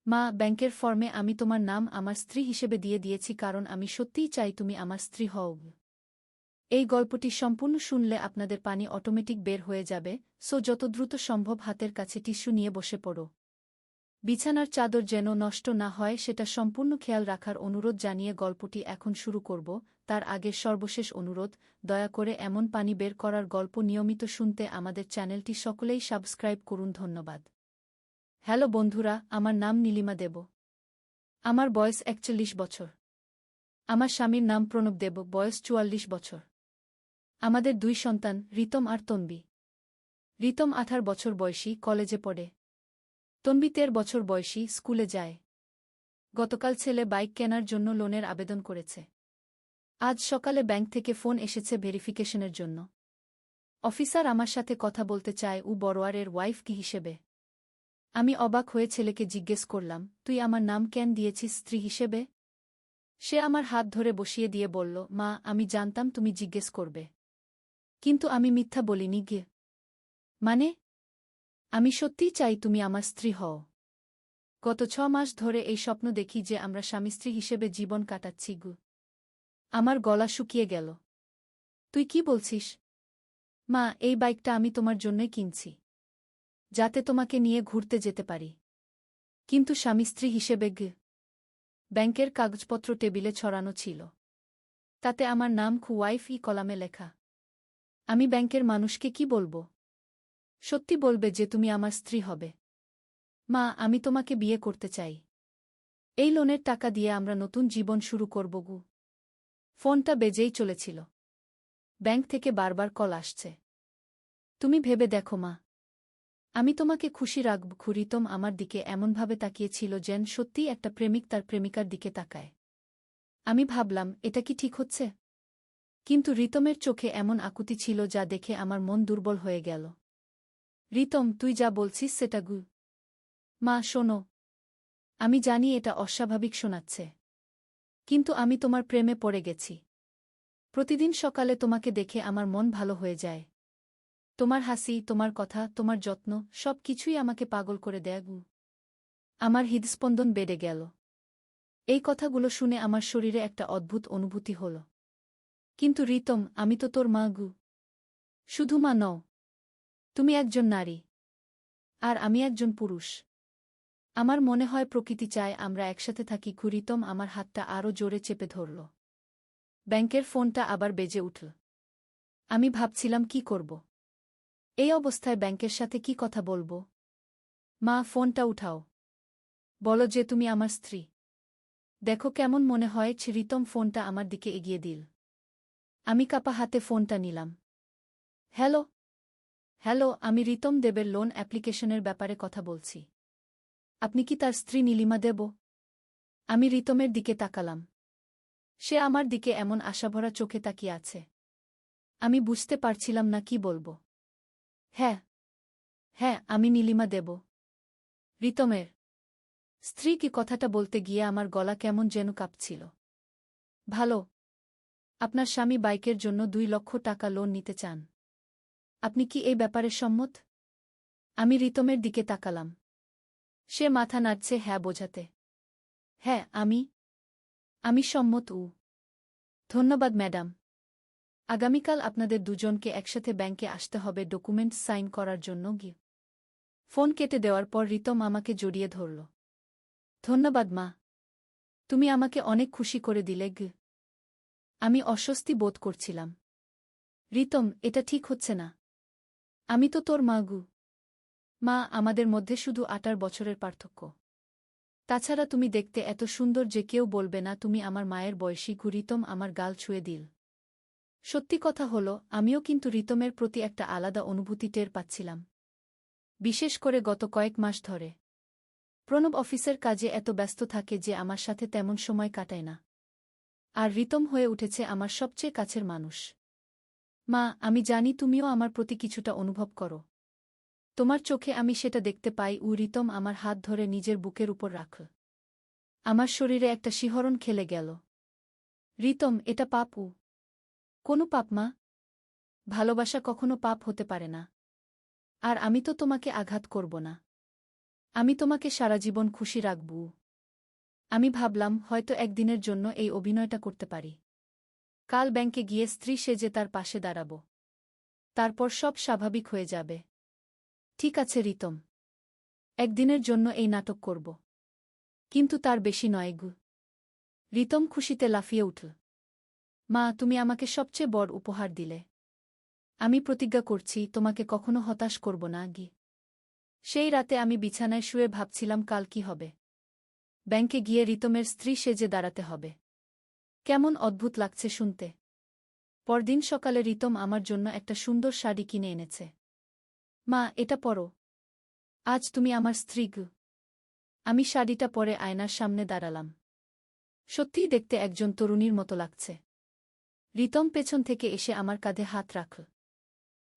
মা, ব্যাংকের ফর্মে আমি তোমার নাম আমার স্ত্রী হিসেবে দিয়ে দিয়েছি কারণ আমি সত্যিই চাই তুমি আমার স্ত্রী হও। এই গল্পটি সম্পূর্ণ শুনলে আপনাদের পানি অটোমেটিক বের হয়ে যাবে, সো যত দ্রুত সম্ভব হাতের কাছে টিস্যু নিয়ে বসে পড়ো। বিছানার চাদর যেন নষ্ট না হয় সেটা সম্পূর্ণ খেয়াল রাখার অনুরোধ জানিয়ে গল্পটি এখন শুরু করব। তার আগে সর্বশেষ অনুরোধ, দয়া করে এমন পানি বের করার গল্প নিয়মিত শুনতে আমাদের চ্যানেলটি সকলেই সাবস্ক্রাইব করুন। ধন্যবাদ। হ্যালো বন্ধুরা, আমার নাম নীলিমা দেব। আমার বয়স ৪১ বছর। আমার স্বামীর নাম প্রণব দেব, বয়স ৪৪ বছর। আমাদের ২ সন্তান, রিতম আর তন্বী। রিতম ১৮ বছর বয়সী, কলেজে পড়ে। তন্বী ১৩ বছর বয়সী, স্কুলে যায়। গতকাল ছেলে বাইক কেনার জন্য লোনের আবেদন করেছে। আজ সকালে ব্যাংক থেকে ফোন এসেছে ভেরিফিকেশনের জন্য। অফিসার আমার সাথে কথা বলতে চায় বড়োয়ারের ওয়াইফ কি হিসেবে। আমি অবাক হয়ে ছেলেকে জিজ্ঞেস করলাম, তুই আমার নাম কেন দিয়েছিস স্ত্রী হিসেবে? সে আমার হাত ধরে বসিয়ে দিয়ে বলল, মা, আমি জানতাম তুমি জিজ্ঞেস করবে। কিন্তু আমি মিথ্যা বলিনি গে। মানে? আমি সত্যিই চাই তুমি আমার স্ত্রী হও। গত ৬ মাস ধরে এই স্বপ্ন দেখি যে আমরা স্বামী স্ত্রী হিসেবে জীবন কাটাচ্ছি গু। আমার গলা শুকিয়ে গেল। তুই কি বলছিস? মা, এই বাইকটা আমি তোমার জন্যই কিনছি, যাতে তোমাকে নিয়ে ঘুরতে যেতে পারি। কিন্তু স্বামী স্ত্রী হিসেবে গে। ব্যাংকের কাগজপত্র টেবিলে ছড়ানো ছিল। তাতে আমার নাম ওয়াইফ কলামে লেখা। আমি ব্যাংকের মানুষকে কি বলবো? সত্যি বলবে যে তুমি আমার স্ত্রী হবে? মা, আমি তোমাকে বিয়ে করতে চাই। এই লোনের টাকা দিয়ে আমরা নতুন জীবন শুরু করব গু। ফোনটা বেজেই চলেছিল। ব্যাংক থেকে বারবার কল আসছে। তুমি ভেবে দেখো মা, আমি তোমাকে খুশি রাখব। রিতম আমার দিকে এমনভাবে তাকিয়েছিল যেন সত্যিই একটা প্রেমিক তার প্রেমিকার দিকে তাকায়। আমি ভাবলাম, এটা কি ঠিক হচ্ছে? কিন্তু রিতমের চোখে এমন আকুতি ছিল যা দেখে আমার মন দুর্বল হয়ে গেল। রিতম, তুই যা বলছিস সেটা গু। মা শোনো, আমি জানি এটা অস্বাভাবিক শোনাচ্ছে, কিন্তু আমি তোমার প্রেমে পড়ে গেছি। প্রতিদিন সকালে তোমাকে দেখে আমার মন ভালো হয়ে যায়। তোমার হাসি, তোমার কথা, তোমার যত্ন, সব কিছুই আমাকে পাগল করে দেয় গু। আমার হৃদস্পন্দন বেড়ে গেল। এই কথাগুলো শুনে আমার শরীরে একটা অদ্ভুত অনুভূতি হল। কিন্তু রিতম, আমি তো তোর মা গু। শুধু মা নও, তুমি একজন নারী। আর আমি একজন পুরুষ। আমার মনে হয় প্রকৃতি চায় আমরা একসাথে থাকি। রিতম আমার হাতটা আরও জোরে চেপে ধরল। ব্যাংকের ফোনটা আবার বেজে উঠল। আমি ভাবছিলাম কি করব। এই অবস্থায় ব্যাংকের সাথে কি কথা বলবো? মা, ফোনটা উঠাও। বলো যে তুমি আমার স্ত্রী। দেখো কেমন মনে হয়। রিতম ফোনটা আমার দিকে এগিয়ে দিল। আমি কাপা হাতে ফোনটা নিলাম। হ্যালো। হ্যালো, আমি রিতম দেবের লোন অ্যাপ্লিকেশনের ব্যাপারে কথা বলছি। আপনি কি তার স্ত্রী নীলিমা দেব? আমি রিতমের দিকে তাকালাম। সে আমার দিকে এমন আশাভরা চোখে তাকিয়ে আছে। আমি বুঝতে পারছিলাম না কি বলবো। হ্যাঁ, হ্যাঁ, আমি নীলিমা দেব, রিতমের স্ত্রী। কি কথাটা বলতে গিয়ে আমার গলা কেমন যেন কাঁপছিল। ভালো। আপনার স্বামী বাইকের জন্য ২ লক্ষ টাকা লোন নিতে চান। আপনি কি এই ব্যাপারে সম্মত? আমি রিতমের দিকে তাকালাম। সে মাথা নাড়ছে হ্যাঁ বোঝাতে। হ্যাঁ, আমি সম্মত। ধন্যবাদ ম্যাডাম। আগামীকাল আপনাদের দুজনকে একসাথে ব্যাংকে আসতে হবে ডকুমেন্টস সাইন করার জন্য। গিয়ে ফোন কেটে দেওয়ার পর রিতম আমাকে জড়িয়ে ধরল। ধন্যবাদ মা, তুমি আমাকে অনেক খুশি করে দিলে। আমি অস্বস্তি বোধ করছিলাম। রিতম, এটা ঠিক হচ্ছে না। আমি তো তোর মা গু। মা, আমাদের মধ্যে শুধু ৮ বছরের পার্থক্য। তাছাড়া তুমি দেখতে এত সুন্দর যে কেউ বলবে না তুমি আমার মায়ের বয়সী। রিতম আমার গাল ছুঁয়ে দিল। সত্যি কথা হলো, আমিও কিন্তু রিতমের প্রতি একটা আলাদা অনুভূতি টের পাচ্ছিলাম। বিশেষ করে গত কয়েক মাস ধরে। প্রণব অফিসের কাজে এত ব্যস্ত থাকে যে আমার সাথে তেমন সময় কাটায় না। আর রিতম হয়ে উঠেছে আমার সবচেয়ে কাছের মানুষ। মা, আমি জানি তুমিও আমার প্রতি কিছুটা অনুভব করো। তোমার চোখে আমি সেটা দেখতে পাই। রিতম আমার হাত ধরে নিজের বুকের উপর রাখল। আমার শরীরে একটা শিহরণ খেলে গেল। রিতম, এটা পাপ? কোনো পাপ মা। ভালোবাসা কখনো পাপ হতে পারে না। আর আমি তো তোমাকে আঘাত করব না। আমি তোমাকে সারা জীবন খুশি রাখব। আমি ভাবলাম হয়তো একদিনের জন্য এই অভিনয়টা করতে পারি। কাল ব্যাংকে গিয়ে স্ত্রী সেজে তার পাশে দাঁড়াব। তারপর সব স্বাভাবিক হয়ে যাবে। ঠিক আছে রিতম, একদিনের জন্য এই নাটক করব। কিন্তু তার বেশি নয় গু। রিতম খুশিতে লাফিয়ে উঠল। মা, তুমি আমাকে সবচেয়ে বড় উপহার দিলে। আমি প্রতিজ্ঞা করছি তোমাকে কখনো হতাশ করব না গি। সেই রাতে আমি বিছানায় শুয়ে ভাবছিলাম কাল কি হবে। ব্যাংকে গিয়ে রিতমের স্ত্রী সেজে দাঁড়াতে হবে। কেমন অদ্ভুত লাগছে শুনতে। পরদিন সকালে রিতম আমার জন্য একটা সুন্দর শাড়ি কিনে এনেছে। মা, এটা পরো। আজ তুমি আমার স্ত্রী গু। আমি শাড়িটা পরে আয়নার সামনে দাঁড়ালাম। সত্যিই দেখতে একজন তরুণীর মতো লাগছে। রিতম পেছন থেকে এসে আমার কাঁধে হাত রাখল।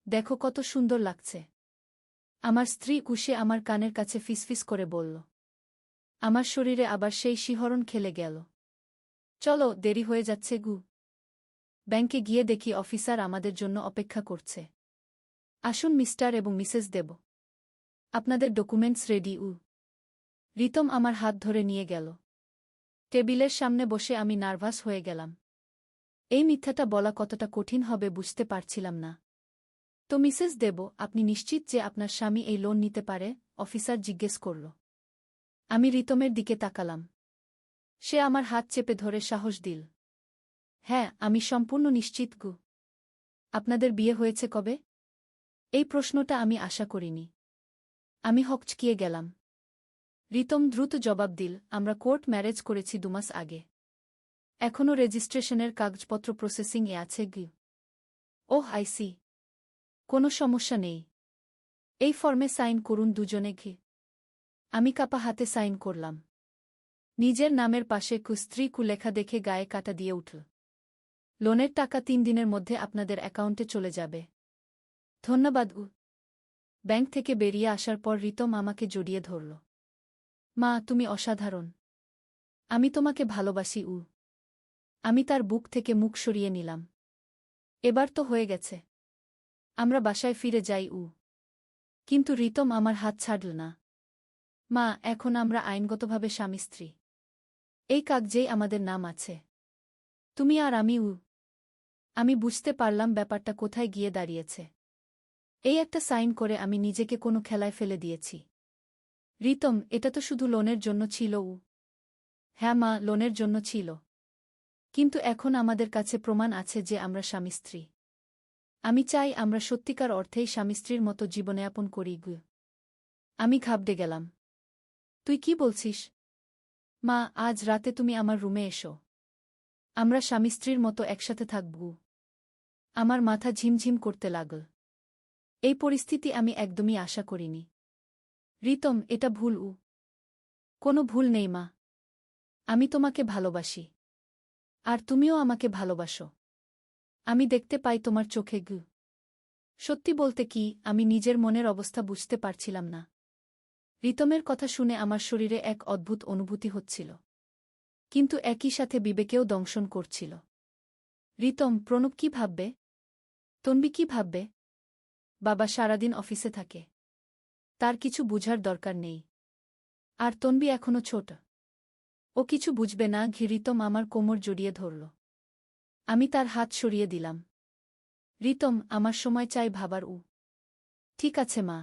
দেখো কত সুন্দর লাগছে। আমার স্ত্রী কুশে আমার কানের কাছে ফিসফিস করে বলল। আমার শরীরে আবার সেই শিহরণ খেলে গেল। চলো, দেরি হয়ে যাচ্ছে গু। ব্যাংকে গিয়ে দেখি অফিসার আমাদের জন্য অপেক্ষা করছে। আসুন মিস্টার এবং মিসেস দেব, আপনাদের ডকুমেন্টস রেডি। রিতম আমার হাত ধরে নিয়ে গেল। টেবিলের সামনে বসে আমি নার্ভাস হয়ে গেলাম। এই মিথ্যাটা বলা কতটা কঠিন হবে বুঝতে পারছিলাম না। তো মিসেস দেব, আপনি নিশ্চিত যে আপনার স্বামী এই লোন নিতে পারে? অফিসার জিজ্ঞেস করল। আমি রিতমের দিকে তাকালাম। সে আমার হাত চেপে ধরে সাহস দিল। হ্যাঁ, আমি সম্পূর্ণ নিশ্চিত গু। আপনাদের বিয়ে হয়েছে কবে? এই প্রশ্নটা আমি আশা করিনি। আমি হকচকিয়ে গেলাম। রিতম দ্রুত জবাব দিল, আমরা কোর্ট ম্যারেজ করেছি 2 মাস আগে। এখনও রেজিস্ট্রেশনের কাগজপত্র প্রসেসিং-এ আছে গু। ওহ, আইসি। কোনো সমস্যা নেই। এই ফর্মে সাইন করুন দুজনে ঘি। আমি কাপা হাতে সাইন করলাম। নিজের নামের পাশে স্ত্রী লেখা দেখে গায়ে কাটা দিয়ে উঠল। লোনের টাকা 3 দিনের মধ্যে আপনাদের অ্যাকাউন্টে চলে যাবে। ধন্যবাদ। ব্যাংক থেকে বেরিয়ে আসার পর রিতম আমাকে জড়িয়ে ধরল। মা, তুমি অসাধারণ। আমি তোমাকে ভালোবাসি। আমি তার বুক থেকে মুখ সরিয়ে নিলাম। এবার তো হয়ে গেছে। আমরা বাসায় ফিরে যাই। কিন্তু রিতম আমার হাত ছাড়ল না। মা, এখন আমরা আইনগতভাবে স্বামী স্ত্রী। এই কাগজেই আমাদের নাম আছে। তুমি আর আমি। আমি বুঝতে পারলাম ব্যাপারটা কোথায় গিয়ে দাঁড়িয়েছে। এই একটা সাইন করে আমি নিজেকে কোনো খেলায় ফেলে দিয়েছি। রিতম, এটা তো শুধু লোনের জন্য ছিল। হ্যাঁ মা, লোনের জন্য ছিল। কিন্তু এখন আমাদের কাছে প্রমাণ আছে যে আমরা স্বামী স্ত্রী। আমি চাই আমরা সত্যিকার অর্থেই স্বামী স্ত্রীর মতো জীবনযাপন করি গু। আমি ঘাবড়ে গেলাম। তুই কি বলছিস? মা, আজ রাতে তুমি আমার রুমে এসো। আমরা স্বামী স্ত্রীর মতো একসাথে থাকব। আমার মাথা ঝিমঝিম করতে লাগল। এই পরিস্থিতি আমি একদমই আশা করিনি। রিতম, এটা ভুল। কোনো ভুল নেই মা। আমি তোমাকে ভালোবাসি। আর তুমিও আমাকে ভালোবাসো। আমি দেখতে পাই তোমার চোখে গু। সত্যি বলতে কি, আমি নিজের মনের অবস্থা বুঝতে পারছিলাম না। রিতমের কথা শুনে আমার শরীরে এক অদ্ভুত অনুভূতি হচ্ছিল। কিন্তু একই সাথে বিবেকেও দংশন করছিল। রিতম, প্রণব কি ভাববে? তন্বী কি ভাববে? বাবা সারাদিন অফিসে থাকে। তার কিছু বুঝার দরকার নেই। আর তন্বী এখনো ছোট। ও কিছু বুঝবে না। রিতম আমার কোমর জড়িয়ে ধরল। আমি তার হাত সরিয়ে দিলাম। রিতম, আমার সময় চাই ভাবার। ঠিক আছে মা।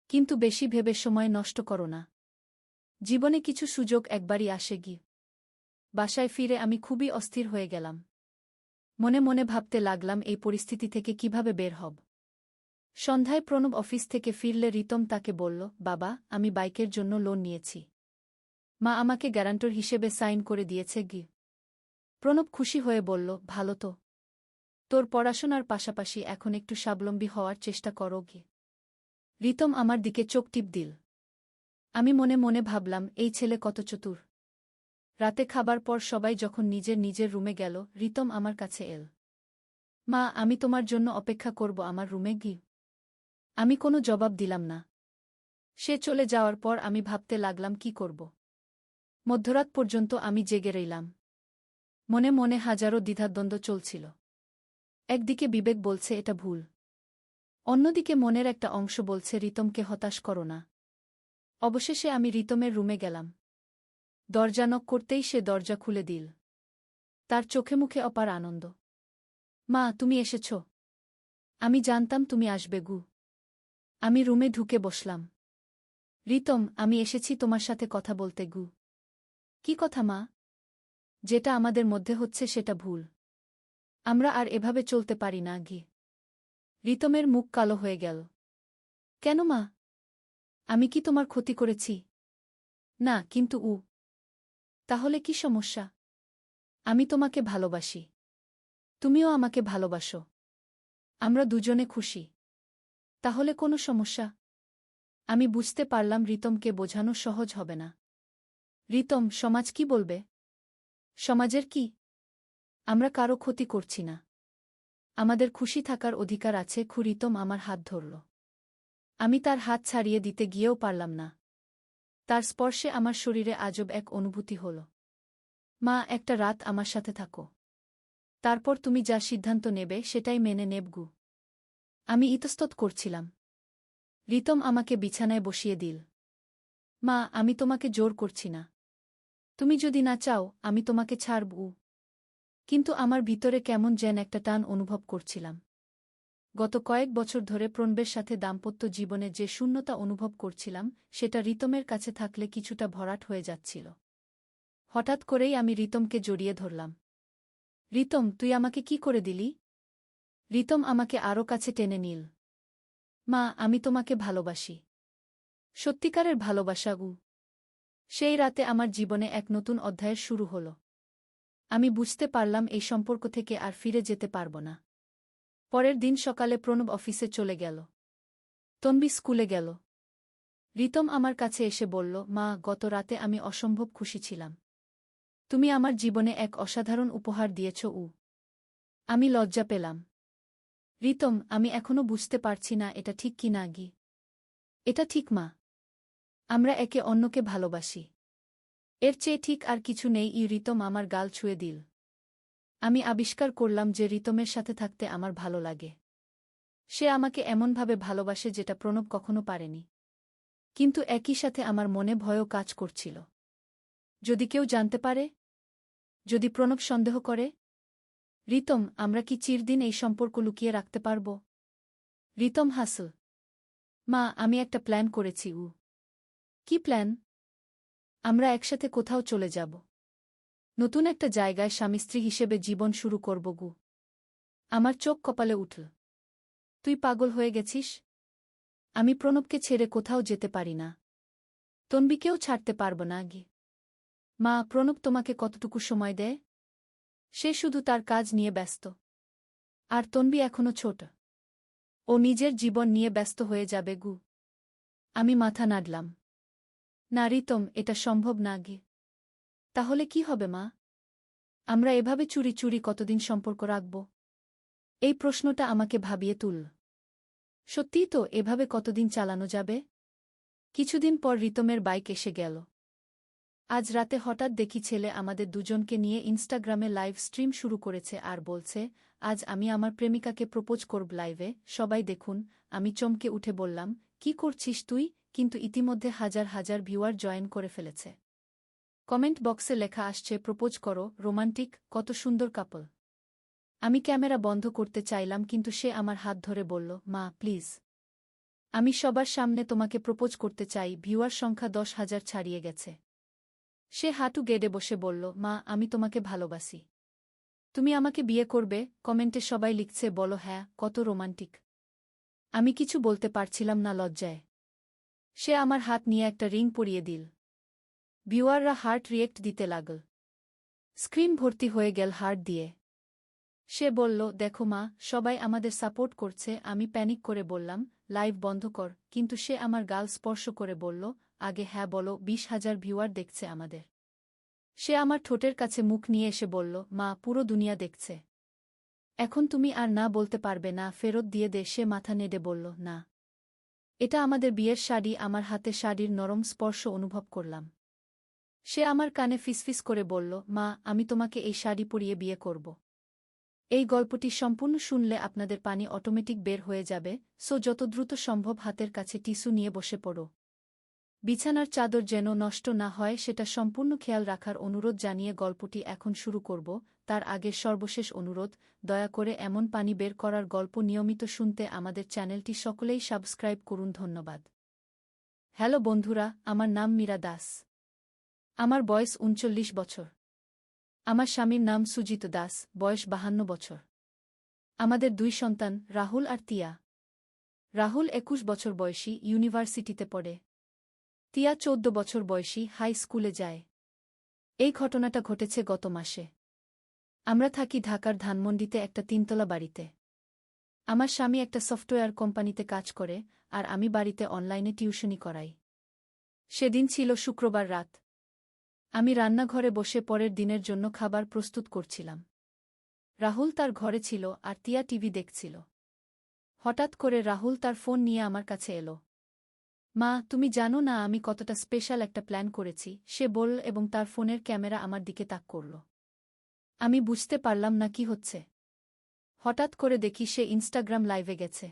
কিন্তু বেশি ভেবে সময় নষ্ট করো না। জীবনে কিছু সুযোগ একবারই আসে গি। বাসায় ফিরে আমি খুবই অস্থির হয়ে গেলাম। মনে মনে ভাবতে লাগলাম এই পরিস্থিতি থেকে কিভাবে বের হব। সন্ধ্যায় প্রণব অফিস থেকে ফিরলে রিতম তাকে বলল, বাবা, আমি বাইকের জন্য লোন নিয়েছি। মা আমাকে গ্যারান্টর হিসেবে সাইন করে দিয়েছে গি। প্রণব খুশি হয়ে বলল, ভালো তো। তোর পড়াশোনার পাশাপাশি এখন একটু স্বাবলম্বী হওয়ার চেষ্টা করো গি। রিতম আমার দিকে চোখ টিপ দিল। আমি মনে মনে ভাবলাম, এই ছেলে কত চতুর। রাতে খাবার পর সবাই যখন নিজের নিজের রুমে গেল, রিতম আমার কাছে এল। মা, আমি তোমার জন্য অপেক্ষা করব আমার রুমে গি। আমি কোনো জবাব দিলাম না। সে চলে যাওয়ার পর আমি ভাবতে লাগলাম কি করব। মধ্যরাত পর্যন্ত আমি জেগে রইলাম। মনে মনে হাজারো দ্বিধাদ্বন্দ্ব চলছিল। একদিকে বিবেক বলছে এটা ভুল। অন্যদিকে মনের একটা অংশ বলছে রিতমকে হতাশ করো না। অবশেষে আমি রিতমের রুমে গেলাম। দরজা নক করতেই সে দরজা খুলে দিল। তার চোখে মুখে অপার আনন্দ। মা, তুমি এসেছ? আমি জানতাম তুমি আসবে গু। আমি রুমে ঢুকে বসলাম। রিতম, আমি এসেছি তোমার সাথে কথা বলতে গু। কি কথা মা? যেটা আমাদের মধ্যে হচ্ছে সেটা ভুল। আমরা আর এভাবে চলতে পারি না গি। রিতমের মুখ কালো হয়ে গেল। কেন মা? আমি কি তোমার ক্ষতি করেছি? না, কিন্তু তাহলে কি সমস্যা? আমি তোমাকে ভালোবাসি। তুমিও আমাকে ভালোবাসো। আমরা দুজনে খুশি। তাহলে কোনো সমস্যা? আমি বুঝতে পারলাম রিতমকে বোঝানো সহজ হবে না। রিতম, সমাজ কি বলবে? সমাজের কি? আমরা কারো ক্ষতি করছি না। আমাদের খুশি থাকার অধিকার আছে। রিতম আমার হাত ধরল। আমি তার হাত ছাড়িয়ে দিতে গিয়েও পারলাম না। তার স্পর্শে আমার শরীরে আজব এক অনুভূতি হল। মা, একটা রাত আমার সাথে থাকো। তারপর তুমি যা সিদ্ধান্ত নেবে সেটাই মেনে নেব গু। আমি ইতস্তত করছিলাম। রিতম আমাকে বিছানায় বসিয়ে দিল। মা, আমি তোমাকে জোর করছি না। তুমি যদি না চাও আমি তোমাকে ছাড়ব। কিন্তু আমার ভিতরে কেমন যেন একটা টান অনুভব করছিলাম। গত কয়েক বছর ধরে প্রণবের সাথে দাম্পত্য জীবনে যে শূন্যতা অনুভব করছিলাম সেটা রিতমের কাছে থাকলে কিছুটা ভরাট হয়ে যাচ্ছিল। হঠাৎ করেই আমি রিতমকে জড়িয়ে ধরলাম। রিতম, তুই আমাকে কি করে দিলি? রিতম আমাকে আরও কাছে টেনে নিল। মা, আমি তোমাকে ভালোবাসি। সত্যিকারের ভালোবাসা গু। সেই রাতে আমার জীবনে এক নতুন অধ্যায়ের শুরু হল। আমি বুঝতে পারলাম এই সম্পর্ক থেকে আর ফিরে যেতে পারব না। পরের দিন সকালে প্রণব অফিসে চলে গেল। তন্বী স্কুলে গেল। রিতম আমার কাছে এসে বলল, মা, গত রাতে আমি অসম্ভব খুশি ছিলাম। তুমি আমার জীবনে এক অসাধারণ উপহার দিয়েছ। আমি লজ্জা পেলাম। রিতম, আমি এখনো বুঝতে পারছি না এটা ঠিক কি না গি। এটা ঠিক মা। আমরা একে অন্যকে ভালোবাসি। এর চেয়ে ঠিক আর কিছু নেই। রিতম আমার গাল ছুঁয়ে দিল। আমি আবিষ্কার করলাম যে রিতমের সাথে থাকতে আমার ভালো লাগে। সে আমাকে এমনভাবে ভালোবাসে যেটা প্রণব কখনো পারেনি। কিন্তু একই সাথে আমার মনে ভয়ও কাজ করছিল। যদি কেউ জানতে পারে? যদি প্রণব সন্দেহ করে? রিতম, আমরা কি চিরদিন এই সম্পর্ক লুকিয়ে রাখতে পারব? রিতম হাসল। মা, আমি একটা প্ল্যান করেছি। কি প্ল্যান? আমরা একসাথে কোথাও চলে যাব। নতুন একটা জায়গায় স্বামী স্ত্রী হিসেবে জীবন শুরু করব গু। আমার চোখ কপালে উঠল। তুই পাগল হয়ে গেছিস? আমি প্রণবকে ছেড়ে কোথাও যেতে পারি না। তন্বীকেও ছাড়তে পারব না গি। মা, প্রণব তোমাকে কতটুকু সময় দেয়? সে শুধু তার কাজ নিয়ে ব্যস্ত। আর তন্বী এখনো ছোট। ও নিজের জীবন নিয়ে ব্যস্ত হয়ে যাবে গু। আমি মাথা নাড়লাম। না রিতম, এটা সম্ভব না গে। তাহলে কি হবে মা? আমরা এভাবে চুরি চুরি কতদিন সম্পর্ক রাখব? এই প্রশ্নটা আমাকে ভাবিয়ে তুলল। সত্যিই তো, এভাবে কতদিন চালানো যাবে? কিছুদিন পর রিতমের বাইক এসে গেল। আজ রাতে হঠাৎ দেখি ছেলে আমাদের দুজনকে নিয়ে ইনস্টাগ্রামে লাইভ স্ট্রিম শুরু করেছে আর বলছে, আজ আমি আমার প্রেমিকাকে প্রপোজ করব লাইভে, সবাই দেখুন। আমি চমকে উঠে বললাম, কি করছিস তুই? কিন্তু ইতিমধ্যে হাজার হাজার ভিউয়ার জয়েন করে ফেলেছে। কমেন্ট বক্সে লেখা আসছে, প্রপোজ করো, রোমান্টিক, কত সুন্দর কাপল। আমি ক্যামেরা বন্ধ করতে চাইলাম কিন্তু সে আমার হাত ধরে বলল, মা প্লিজ। আমি সবার সামনে তোমাকে প্রপোজ করতে চাই। ভিউয়ার সংখ্যা 10,000 ছাড়িয়ে গেছে। সে হাঁটু গেড়ে বসে বলল, মা, আমি তোমাকে ভালোবাসি। তুমি আমাকে বিয়ে করবে? কমেন্টে সবাই লিখছে, বলো হ্যাঁ, কত রোমান্টিক। আমি কিছু বলতে পারছিলাম না লজ্জায়। সে আমার হাত নিয়ে একটা রিং পরিয়ে দিল। ভিউয়াররা হার্ট রিয়েক্ট দিতে লাগল। স্ক্রিন ভর্তি হয়ে গেল হার্ট দিয়ে। সে বলল, দেখো মা, সবাই আমাদের সাপোর্ট করছে। আমি প্যানিক করে বললাম, লাইভ বন্ধ কর। কিন্তু সে আমার গাল স্পর্শ করে বলল, আগে হ্যাঁ বলো, 20,000 ভিউয়ার দেখছে আমাদের। সে আমার ঠোঁটের কাছে মুখ নিয়ে এসে বলল, মা, পুরো দুনিয়া দেখছে। এখন তুমি আর না বলতে পারবে না, ফেরত দিয়ে দে। সে মাথা নেড়ে বলল, না। এটা আমাদের বিয়ের শাড়ি। আমার হাতে শাড়ির নরম স্পর্শ অনুভব করলাম। সে আমার কানে ফিসফিস করে বলল, মা, আমি তোমাকে এই শাড়ি পরিয়ে বিয়ে করব। এই গল্পটি সম্পূর্ণ শুনলে আপনাদের পানি অটোমেটিক বের হয়ে যাবে, সো যত দ্রুত সম্ভব হাতের কাছে টিস্যু নিয়ে বসে পড়ো। বিছানার চাদর যেন নষ্ট না হয় সেটা সম্পূর্ণ খেয়াল রাখার অনুরোধ জানিয়ে গল্পটি এখন শুরু করব। তার আগের সর্বশেষ অনুরোধ, দয়া করে এমন পানি বের করার গল্প নিয়মিত শুনতে আমাদের চ্যানেলটি সকলেই সাবস্ক্রাইব করুন। ধন্যবাদ। হ্যালো বন্ধুরা, আমার নাম মীরা দাস। আমার বয়স ৩৯ বছর। আমার স্বামীর নাম সুজিত দাস, বয়স ৫২ বছর। আমাদের ২ সন্তান, রাহুল আর তিয়া। রাহুল ২১ বছর বয়সী, ইউনিভার্সিটিতে পড়ে। তিয়া ১৪ বছর বয়সী, হাই স্কুলে যায়। এই ঘটনাটা ঘটেছে গত মাসে। আমরা থাকি ঢাকার ধানমন্ডিতে একটা ৩ তলা বাড়িতে। আমার স্বামী একটা সফটওয়্যার কোম্পানিতে কাজ করে, আর আমি বাড়িতে অনলাইনে টিউশনি করাই। সেদিন ছিল শুক্রবার রাত। আমি রান্নাঘরে বসে পরের দিনের জন্য খাবার প্রস্তুত করছিলাম। রাহুল তার ঘরে ছিল আর তিয়া টিভি দেখছিল। হঠাৎ করে রাহুল তার ফোন নিয়ে আমার কাছে এলো। মা, তুমি জানো না আমি কতটা স্পেশাল একটা প্ল্যান করেছি, সে বলল এবং তার ফোনের ক্যামেরা আমার দিকে তাক করল। আমি বুঝতে পারলাম না কি হচ্ছে। হঠাৎ করে দেখি সে ইনস্টাগ্রাম লাইভে গেছে।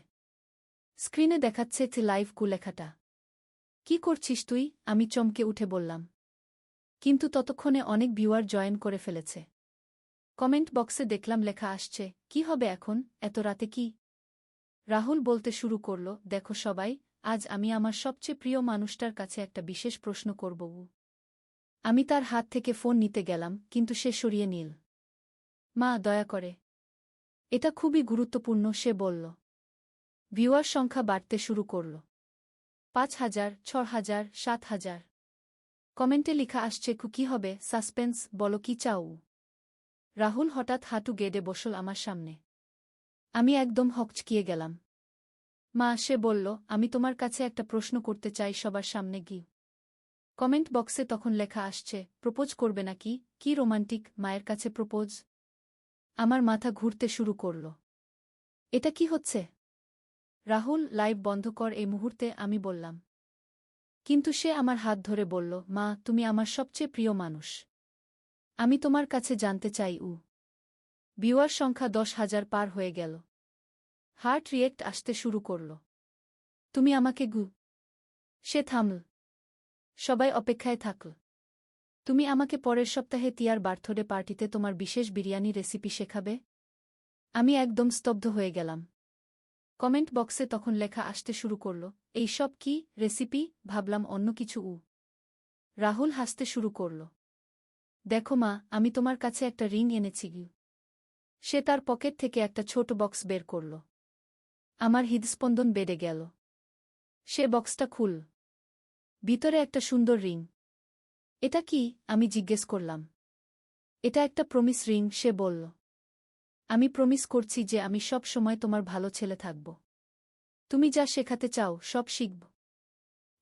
স্ক্রিনে দেখাচ্ছে লাইভ লেখাটা। কি করছিস তুই? আমি চমকে উঠে বললাম। কিন্তু ততক্ষণে অনেক ভিউয়ার জয়েন করে ফেলেছে। কমেন্ট বক্সে দেখলাম লেখা আসছে, কি হবে এখন, এত রাতে কি? রাহুল বলতে শুরু করল, দেখো সবাই, আজ আমি আমার সবচেয়ে প্রিয় মানুষটার কাছে একটা বিশেষ প্রশ্ন করব। আমি তার হাত থেকে ফোন নিতে গেলাম, কিন্তু সে সরিয়ে নিল। মা, দয়া করে। এটা খুবই গুরুত্বপূর্ণ, সে বলল। ভিউয়ার সংখ্যা বাড়তে শুরু করল। ৫,০০০, ৬,০০০, ৭,০০০। কমেন্টে লিখা আসছে, কি হবে, সাসপেন্স, বলো কি চাও? রাহুল হঠাৎ হাঁটু গেড়ে বসল আমার সামনে। আমি একদম হকচকিয়ে গেলাম। মা, সে বলল, আমি তোমার কাছে একটা প্রশ্ন করতে চাই সবার সামনে গিয়ে। কমেন্ট বক্সে তখন লেখা আসছে, প্রপোজ করবে নাকি? কি রোমান্টিক, মায়ের কাছে প্রপোজ। আমার মাথা ঘুরতে শুরু করল। এটা কি হচ্ছে? রাহুল, লাইভ বন্ধ কর এই মুহূর্তে, আমি বললাম। কিন্তু সে আমার হাত ধরে বলল, মা, তুমি আমার সবচেয়ে প্রিয় মানুষ। আমি তোমার কাছে জানতে চাই। ভিউয়ার সংখ্যা ১০,০০০ পার হয়ে গেল। হার্ট রিয়েক্ট আসতে শুরু করল। তুমি আমাকে সে থামল। সবাই অপেক্ষায় থাকল। তুমি আমাকে পরের সপ্তাহে তিয়ার বার্থডে পার্টিতে তোমার বিশেষ বিরিয়ানি রেসিপি শেখাবে? আমি একদম স্তব্ধ হয়ে গেলাম। কমেন্ট বক্সে তখন লেখা আসতে শুরু করল, এই সব কি রেসিপি? ভাবলাম অন্য কিছু। রাহুল হাসতে শুরু করল। দেখো মা, আমি তোমার কাছে একটা রিং এনেছি। সে তার পকেট থেকে একটা ছোট বক্স বের করল। আমার হৃদস্পন্দন বেড়ে গেল। সে বক্সটা খুল। ভিতরে একটা সুন্দর রিং। এটা কি? আমি জিজ্ঞেস করলাম। এটা একটা প্রমিস রিং, সে বলল। আমি প্রমিস করছি যে আমি সব সময় তোমার ভালো ছেলে থাকব। তুমি যা শেখাতে চাও সব শিখব।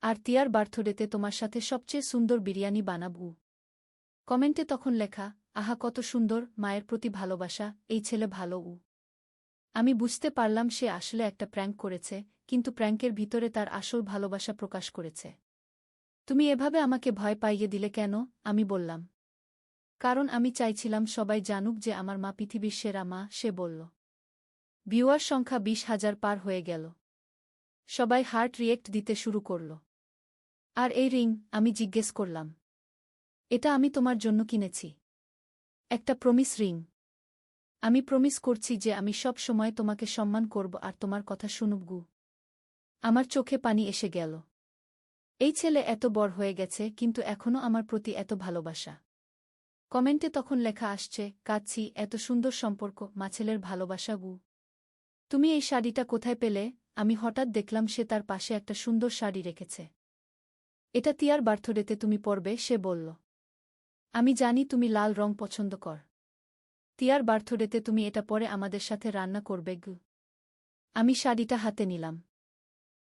আর তিয়ার বার্থডেতে তোমার সাথে সবচেয়ে সুন্দর বিরিয়ানি বানাবো। কমেন্টে তখন লেখা, আহা কত সুন্দর, মায়ের প্রতি ভালোবাসা, এই ছেলে ভালো। আমি বুঝতে পারলাম সে আসলে একটা প্র্যাঙ্ক করেছে, কিন্তু প্র্যাঙ্কের ভিতরে তার আসল ভালোবাসা প্রকাশ করেছে। তুমি এভাবে আমাকে ভয় পাইয়ে দিলে কেন? আমি বললাম। কারণ আমি চাইছিলাম সবাই জানুক যে আমার মা পৃথিবীর সেরা মা, সে বলল। ভিউয়ার সংখ্যা ২০,০০০ পার হয়ে গেল। সবাই হার্ট রিয়েক্ট দিতে শুরু করল। আর এই রিং? আমি জিজ্ঞেস করলাম। এটা আমি তোমার জন্য কিনেছি। একটা প্রমিস রিং। আমি প্রমিস করছি যে আমি সব সময় তোমাকে সম্মান করব আর তোমার কথা শুনব। আমার চোখে পানি এসে গেল। এই ছেলে এত বড় হয়ে গেছে, কিন্তু এখনও আমার প্রতি এত ভালোবাসা। কমেন্টে তখন লেখা আসছে, কাঁদছি, এত সুন্দর সম্পর্ক, মা ছেলের ভালোবাসা। তুমি এই শাড়িটা কোথায় পেলে? আমি হঠাৎ দেখলাম সে তার পাশে একটা সুন্দর শাড়ি রেখেছে। এটা তিয়ার বার্থডেতে তুমি পরবে, সে বলল। আমি জানি তুমি লাল রং পছন্দ কর। তিয়ার বার্থডেতে তুমি এটা পরে আমাদের সাথে রান্না করবে। আমি শাড়িটা হাতে নিলাম।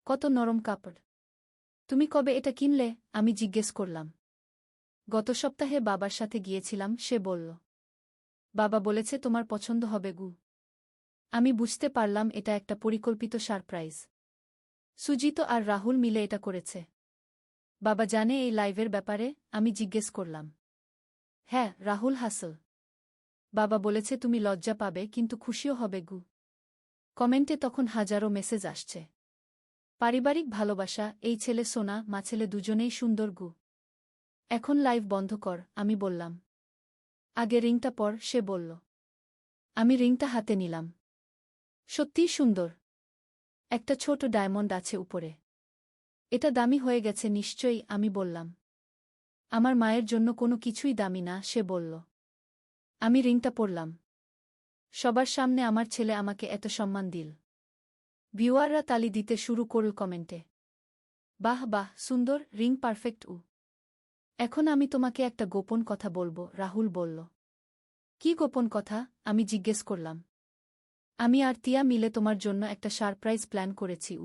কত নরম কাপড়। তুমি কবে এটা কিনলে? আমি জিজ্ঞেস করলাম। গত সপ্তাহে বাবার সাথে গিয়েছিলাম, সে বলল। বাবা বলেছে তোমার পছন্দ হবে। আমি বুঝতে পারলাম এটা একটা পরিকল্পিত সারপ্রাইজ। সুজিত আর রাহুল মিলে এটা করেছে। বাবা জানে এই লাইভের ব্যাপারে? আমি জিজ্ঞেস করলাম। হ্যাঁ, রাহুল হাসল। বাবা বলেছে তুমি লজ্জা পাবে কিন্তু খুশিও হবে। কমেন্টে তখন হাজারো মেসেজ আসছে। পারিবারিক ভালোবাসা, এই ছেলে সোনা, মা ছেলে দুজনেই সুন্দর গু। এখন লাইভ বন্ধ কর, আমি বললাম। আগে রিংটা পর, সে বলল। আমি রিংটা হাতে নিলাম। সত্যিই সুন্দর। একটা ছোট ডায়মন্ড আছে উপরে। এটা দামি হয়ে গেছে নিশ্চয়ই, আমি বললাম। আমার মায়ের জন্য কোনো কিছুই দামি না, সে বলল। আমি রিংটা পরলাম। সবার সামনে আমার ছেলে আমাকে এত সম্মান দিল। ভিউয়াররা তালি দিতে শুরু করল কমেন্টে। বাহ বাহ, সুন্দর, রিং পারফেক্ট। এখন আমি তোমাকে একটা গোপন কথা বলবো, রাহুল বলল। কি গোপন কথা? আমি জিজ্ঞেস করলাম। আমি আর তিয়া মিলে তোমার জন্য একটা সারপ্রাইজ প্ল্যান করেছি।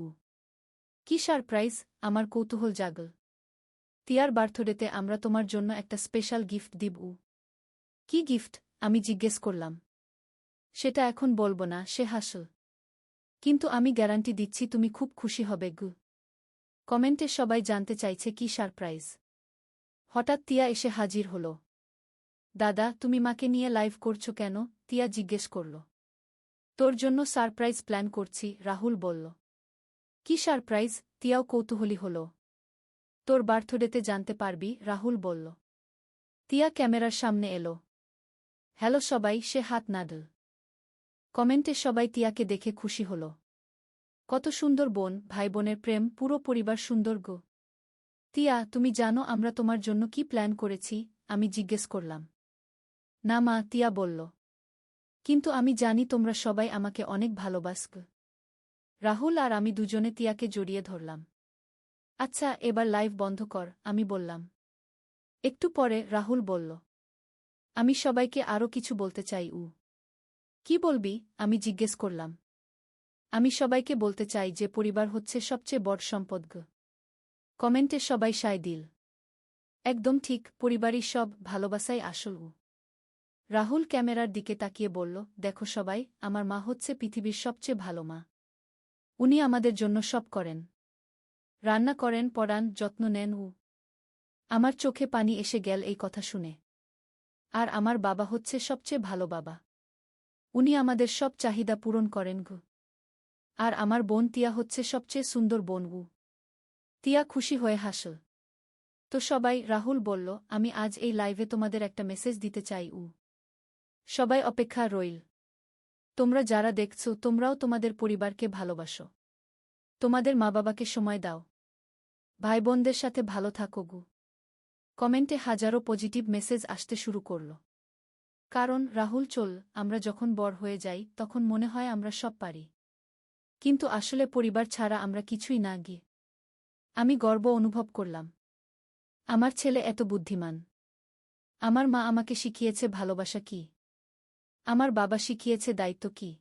কি সারপ্রাইজ? আমার কৌতূহল জাগল। তিয়ার বার্থডেতে আমরা তোমার জন্য একটা স্পেশাল গিফট দিব। কি গিফট? আমি জিজ্ঞেস করলাম। সেটা এখন বলবো না, সে হাসল। কিন্তু আমি গ্যারান্টি দিচ্ছি তুমি খুব খুশি হবে গু। কমেন্টে সবাই জানতে চাইছে কি সারপ্রাইজ। হঠাৎ তিয়া এসে হাজির হল। দাদা, তুমি মাকে নিয়ে লাইভ করছো কেন? তিয়া জিজ্ঞেস করল। তোর জন্য সারপ্রাইজ প্ল্যান করছি, রাহুল বলল। কি সারপ্রাইজ? তিয়াও কৌতূহলী হল। তোর বার্থডেতে জানতে পারবি, রাহুল বলল। তিয়া ক্যামেরার সামনে এলো। হ্যালো সবাই, সে হাত নাড়ল। কমেন্টে সবাই তিয়াকে দেখে খুশি হল। কত সুন্দর বোন, ভাই বোনের প্রেম, পুরো পরিবার সুন্দর গো। তিয়া, তুমি জানো আমরা তোমার জন্য কি প্ল্যান করেছি? আমি জিজ্ঞেস করলাম। না মা, তিয়া বলল। কিন্তু আমি জানি তোমরা সবাই আমাকে অনেক ভালোবাসগ। রাহুল আর আমি দুজনে তিয়াকে জড়িয়ে ধরলাম। আচ্ছা, এবার লাইভ বন্ধ কর, আমি বললাম। একটু পরে রাহুল বলল। আমি সবাইকে আরও কিছু বলতে চাই। কি বলবি? আমি জিজ্ঞেস করলাম। আমি সবাইকে বলতে চাই যে পরিবার হচ্ছে সবচেয়ে বড় সম্পদ গ। কমেন্টে সবাই সায় দিল। একদম ঠিক, পরিবারই সব, ভালোবাসাই আসল। রাহুল ক্যামেরার দিকে তাকিয়ে বলল, দেখো সবাই, আমার মা হচ্ছে পৃথিবীর সবচেয়ে ভালো মা। উনি আমাদের জন্য সব করেন। রান্না করেন, পড়ান, যত্ন নেন। আমার চোখে পানি এসে গেল এই কথা শুনে। আর আমার বাবা হচ্ছে সবচেয়ে ভালো বাবা। উনি আমাদের সব চাহিদা পূরণ করেন গো। আর আমার বোন তিয়া হচ্ছে সবচেয়ে সুন্দর বোন। তিয়া খুশি হয়ে হাসল। তো সবাই, রাহুল বলল, আমি আজ এই লাইভে তোমাদের একটা মেসেজ দিতে চাই। সবাই অপেক্ষা রইল। তোমরা যারা দেখছো, তোমরাও তোমাদের পরিবারকে ভালোবাসো। তোমাদের মা বাবাকে সময় দাও। ভাই বোনদের সাথে ভালো থাকো গু। কমেন্টে হাজারো পজিটিভ মেসেজ আসতে শুরু করল। কারণ রাহুল, চল, আমরা যখন বড় হয়ে যাই তখন মনে হয় আমরা সব পারি। কিন্তু আসলে পরিবার ছাড়া আমরা কিছুই না গি। আমি গর্ব অনুভব করলাম। আমার ছেলে এত বুদ্ধিমান। আমার মা আমাকে শিখিয়েছে ভালোবাসা কি। আমার বাবা শিখিয়েছে দায়িত্ব কি।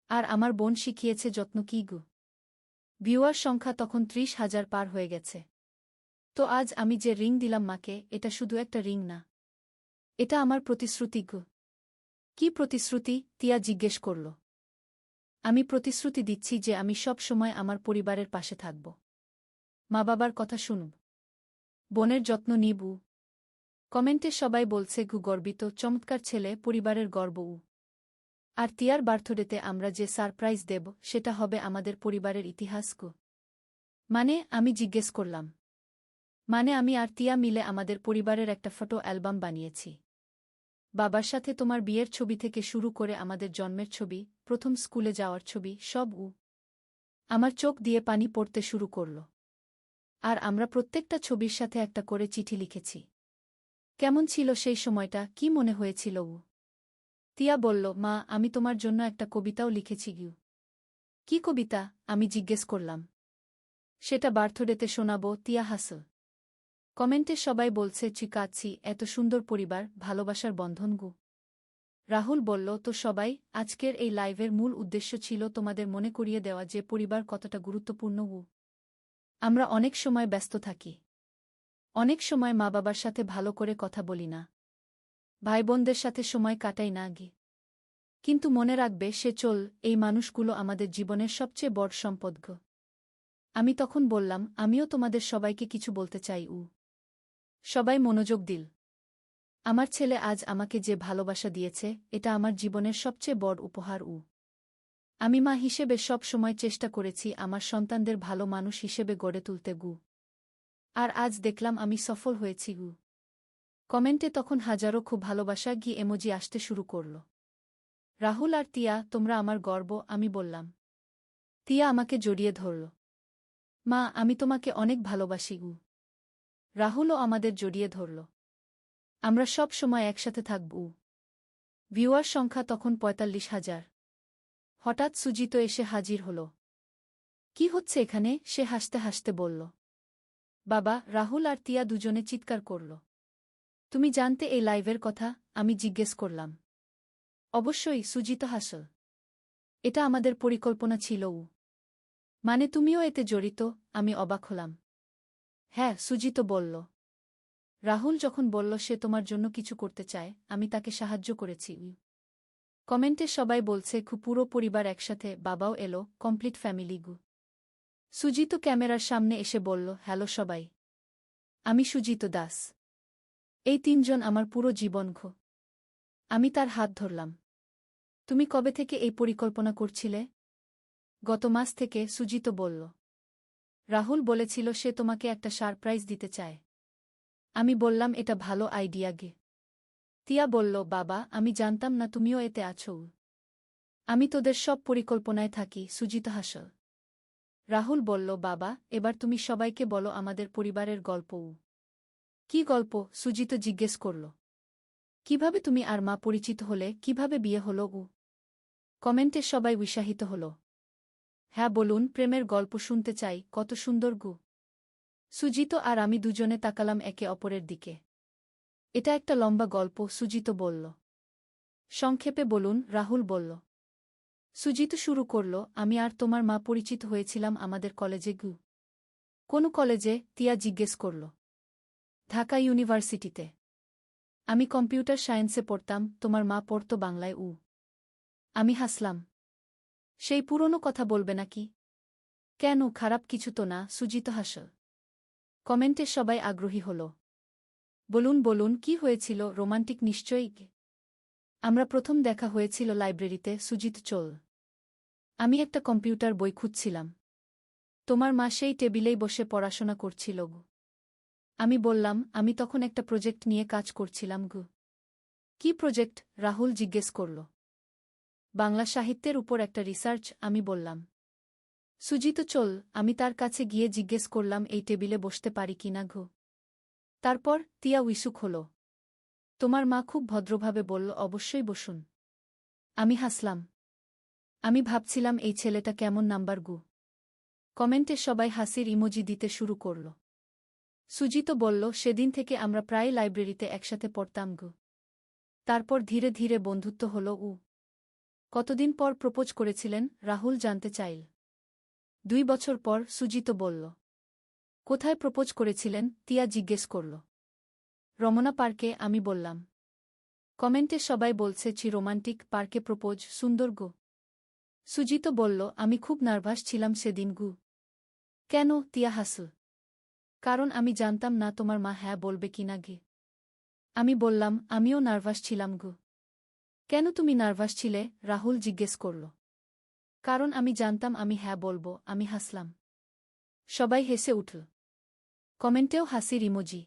আর আমার বোন শিখিয়েছে যত্ন কি গু। ভিউয়ার সংখ্যা তখন 30,000 পার হয়ে গেছে। তো আজ আমি যে রিং দিলাম মাকে, এটা শুধু একটা রিং না। এটা আমার প্রতিশ্রুতি গু। কি প্রতিশ্রুতি? তিয়া জিজ্ঞেস করল। আমি প্রতিশ্রুতি দিচ্ছি যে আমি সব সময় আমার পরিবারের পাশে থাকব। মা বাবার কথা শুনব। বোনের যত্ন নিব। কমেন্টে সবাই বলছে গু গর্বিত, চমৎকার ছেলে, পরিবারের গর্ব। আর তিয়ার বার্থডেতে আমরা যে সারপ্রাইজ দেব সেটা হবে আমাদের পরিবারের ইতিহাস গো। মানে? আমি জিজ্ঞেস করলাম। মানে আমি আর তিয়া মিলে আমাদের পরিবারের একটা ফটো অ্যালবাম বানিয়েছি। বাবার সাথে তোমার বিয়ের ছবি থেকে শুরু করে আমাদের জন্মের ছবি, প্রথম স্কুলে যাওয়ার ছবি, সব। আমার চোখ দিয়ে পানি পড়তে শুরু করল। আর আমরা প্রত্যেকটা ছবির সাথে একটা করে চিঠি লিখেছি। কেমন ছিল সেই সময়টা? কি মনে হয়েছিল? তিয়া বলল, মা, আমি তোমার জন্য একটা কবিতাও লিখেছি গিউ। কি কবিতা? আমি জিজ্ঞেস করলাম। সেটা বার্থডেতে শোনাবো, তিয়া হাসল। কমেন্টে সবাই বলছে চিকাচ্ছি, এত সুন্দর পরিবার, ভালোবাসার বন্ধন গু। রাহুল বলল, তো সবাই, আজকের এই লাইভের মূল উদ্দেশ্য ছিল তোমাদের মনে করিয়ে দেওয়া যে পরিবার কতটা গুরুত্বপূর্ণ। আমরা অনেক সময় ব্যস্ত থাকি। অনেক সময় মা বাবার সাথে ভালো করে কথা বলি না। ভাই বোনদের সাথে সময় কাটাই না গি। কিন্তু মনে রাখবে, সে চল, এই মানুষগুলো আমাদের জীবনের সবচেয়ে বড় সম্পদ গো। আমি তখন বললাম, আমিও তোমাদের সবাইকে কিছু বলতে চাই। সবাই মনোযোগ দিল। আমার ছেলে আজ আমাকে যে ভালোবাসা দিয়েছে, এটা আমার জীবনের সবচেয়ে বড় উপহার। আমি মা হিসেবে সব সময় চেষ্টা করেছি আমার সন্তানদের ভালো মানুষ হিসেবে গড়ে তুলতে আর আজ দেখলাম আমি সফল হয়েছি কমেন্টে তখন হাজারো খুব ভালোবাসা এমোজি আসতে শুরু করল। রাহুল আর তিয়া, তোমরা আমার গর্ব, আমি বললাম। তিয়া আমাকে জড়িয়ে ধরল। মা, আমি তোমাকে অনেক ভালোবাসি রাহুলও আমাদের জড়িয়ে ধরল। আমরা সব সময় একসাথে থাকব ভিউয়ার সংখ্যা তখন ৪৫,০০০। হঠাৎ সুজিত এসে হাজির হল। কি হচ্ছে এখানে, সে হাসতে হাসতে বলল। বাবা, রাহুল আর তিয়া দুজনে চিৎকার করল। তুমি জানতে এই লাইভের কথা? আমি জিজ্ঞেস করলাম। অবশ্যই, সুজিত হাসল। এটা আমাদের পরিকল্পনা ছিল মানে তুমিও এতে জড়িত? আমি অবাক হলাম। হ্যাঁ, সুজিত বলল। রাহুল যখন বলল সে তোমার জন্য কিছু করতে চায়, আমি তাকে সাহায্য করেছি কমেন্টে সবাই বলছে পুরো পরিবার একসাথে, বাবাও এলো, কমপ্লিট ফ্যামিলি সুজিত ক্যামেরার সামনে এসে বলল, হ্যালো সবাই, আমি সুজিত দাস। এই তিনজন আমার পুরো জীবন আমি তার হাত ধরলাম। তুমি কবে থেকে এই পরিকল্পনা করছিলে? গত মাস থেকে, সুজিত বলল। রাহুল বলেছিল সে তোমাকে একটা সারপ্রাইজ দিতে চায়। আমি বললাম এটা ভালো আইডিয়া তিয়া বলল, বাবা, আমি জানতাম না তুমিও এতে আছো আমি তোদের সব পরিকল্পনায় থাকি। সুজিত হাসল। রাহুল বলল, বাবা, এবার তুমি সবাইকে বলো আমাদের পরিবারের গল্প কি গল্প? সুজিত জিজ্ঞেস করল। কিভাবে তুমি আর মা পরিচিত হলে, কিভাবে বিয়ে হল কমেন্টে সবাই উৎসাহিত হল। হ্যাঁ বলুন, প্রেমের গল্প শুনতে চাই, কত সুন্দর সুজিত আর আমি দুজনে তাকালাম একে অপরের দিকে। এটা একটা লম্বা গল্প, সুজিত বলল। সংক্ষেপে বলুন, রাহুল বলল। সুজিত শুরু করল, আমি আর তোমার মা পরিচিত হয়েছিলাম আমাদের কলেজে কোন কলেজে? তিয়া জিজ্ঞেস করল। ঢাকা ইউনিভার্সিটিতে। আমি কম্পিউটার সায়েন্সে পড়তাম, তোমার মা পড়ত বাংলায় আমি হাসলাম। সেই পুরনো কথা বলবে নাকি? কেন, খারাপ কিছু তো না? সুজিত হাসল। কমেন্টে সবাই আগ্রহী হল। বলুন বলুন, কি হয়েছিল? রোমান্টিক নিশ্চয়ই। আমরা প্রথম দেখা হয়েছিল লাইব্রেরিতে। সুজিত চল। আমি একটা কম্পিউটার বই খুঁজছিলাম। তোমার মা সেই টেবিলেই বসে পড়াশোনা করছিল আমি বললাম, আমি তখন একটা প্রজেক্ট নিয়ে কাজ করছিলাম কি প্রজেক্ট? রাহুল জিজ্ঞেস করল। বাংলা সাহিত্যের উপর একটা রিসার্চ, আমি বললাম। সুজিত চল। আমি তার কাছে গিয়ে জিজ্ঞেস করলাম এই টেবিলে বসতে পারি কিনা তারপর তিয়া উইসুক হল। তোমার মা খুব ভদ্রভাবে বলল, অবশ্যই বসুন। আমি হাসলাম। আমি ভাবছিলাম এই ছেলেটা কেমন নাম্বার কমেন্টে সবাই হাসির ইমোজি দিতে শুরু করল। সুজিত বলল, সেদিন থেকে আমরা প্রায় লাইব্রেরিতে একসাথে পড়তাম তারপর ধীরে ধীরে বন্ধুত্ব হল কতদিন পর প্রপোজ করেছিলেন? রাহুল জানতে চাইল। 2 বছর পর, সুজিত বলল। কোথায় প্রপোজ করেছিলেন? তিয়া জিজ্ঞেস করল। রমনা পার্কে, আমি বললাম। কমেন্টে সবাই বলছে রোমান্টিক পার্কে প্রপোজ, সুন্দর সুজিত বলল, আমি খুব নার্ভাস ছিলাম সেদিন কেন? তিয়া হাসল। কারণ আমি জানতাম না তোমার মা হ্যাঁ বলবে কিনা আমি বললাম, আমিও নার্ভাস ছিলাম কেন তুমি নার্ভাস ছিলে? রাহুল জিজ্ঞেস করল। কারণ আমি জানতাম আমি হ্যাঁ বলবো। আমি হাসলাম। সবাই হেসে উঠল। কমেন্টেও হাসির ইমোজি।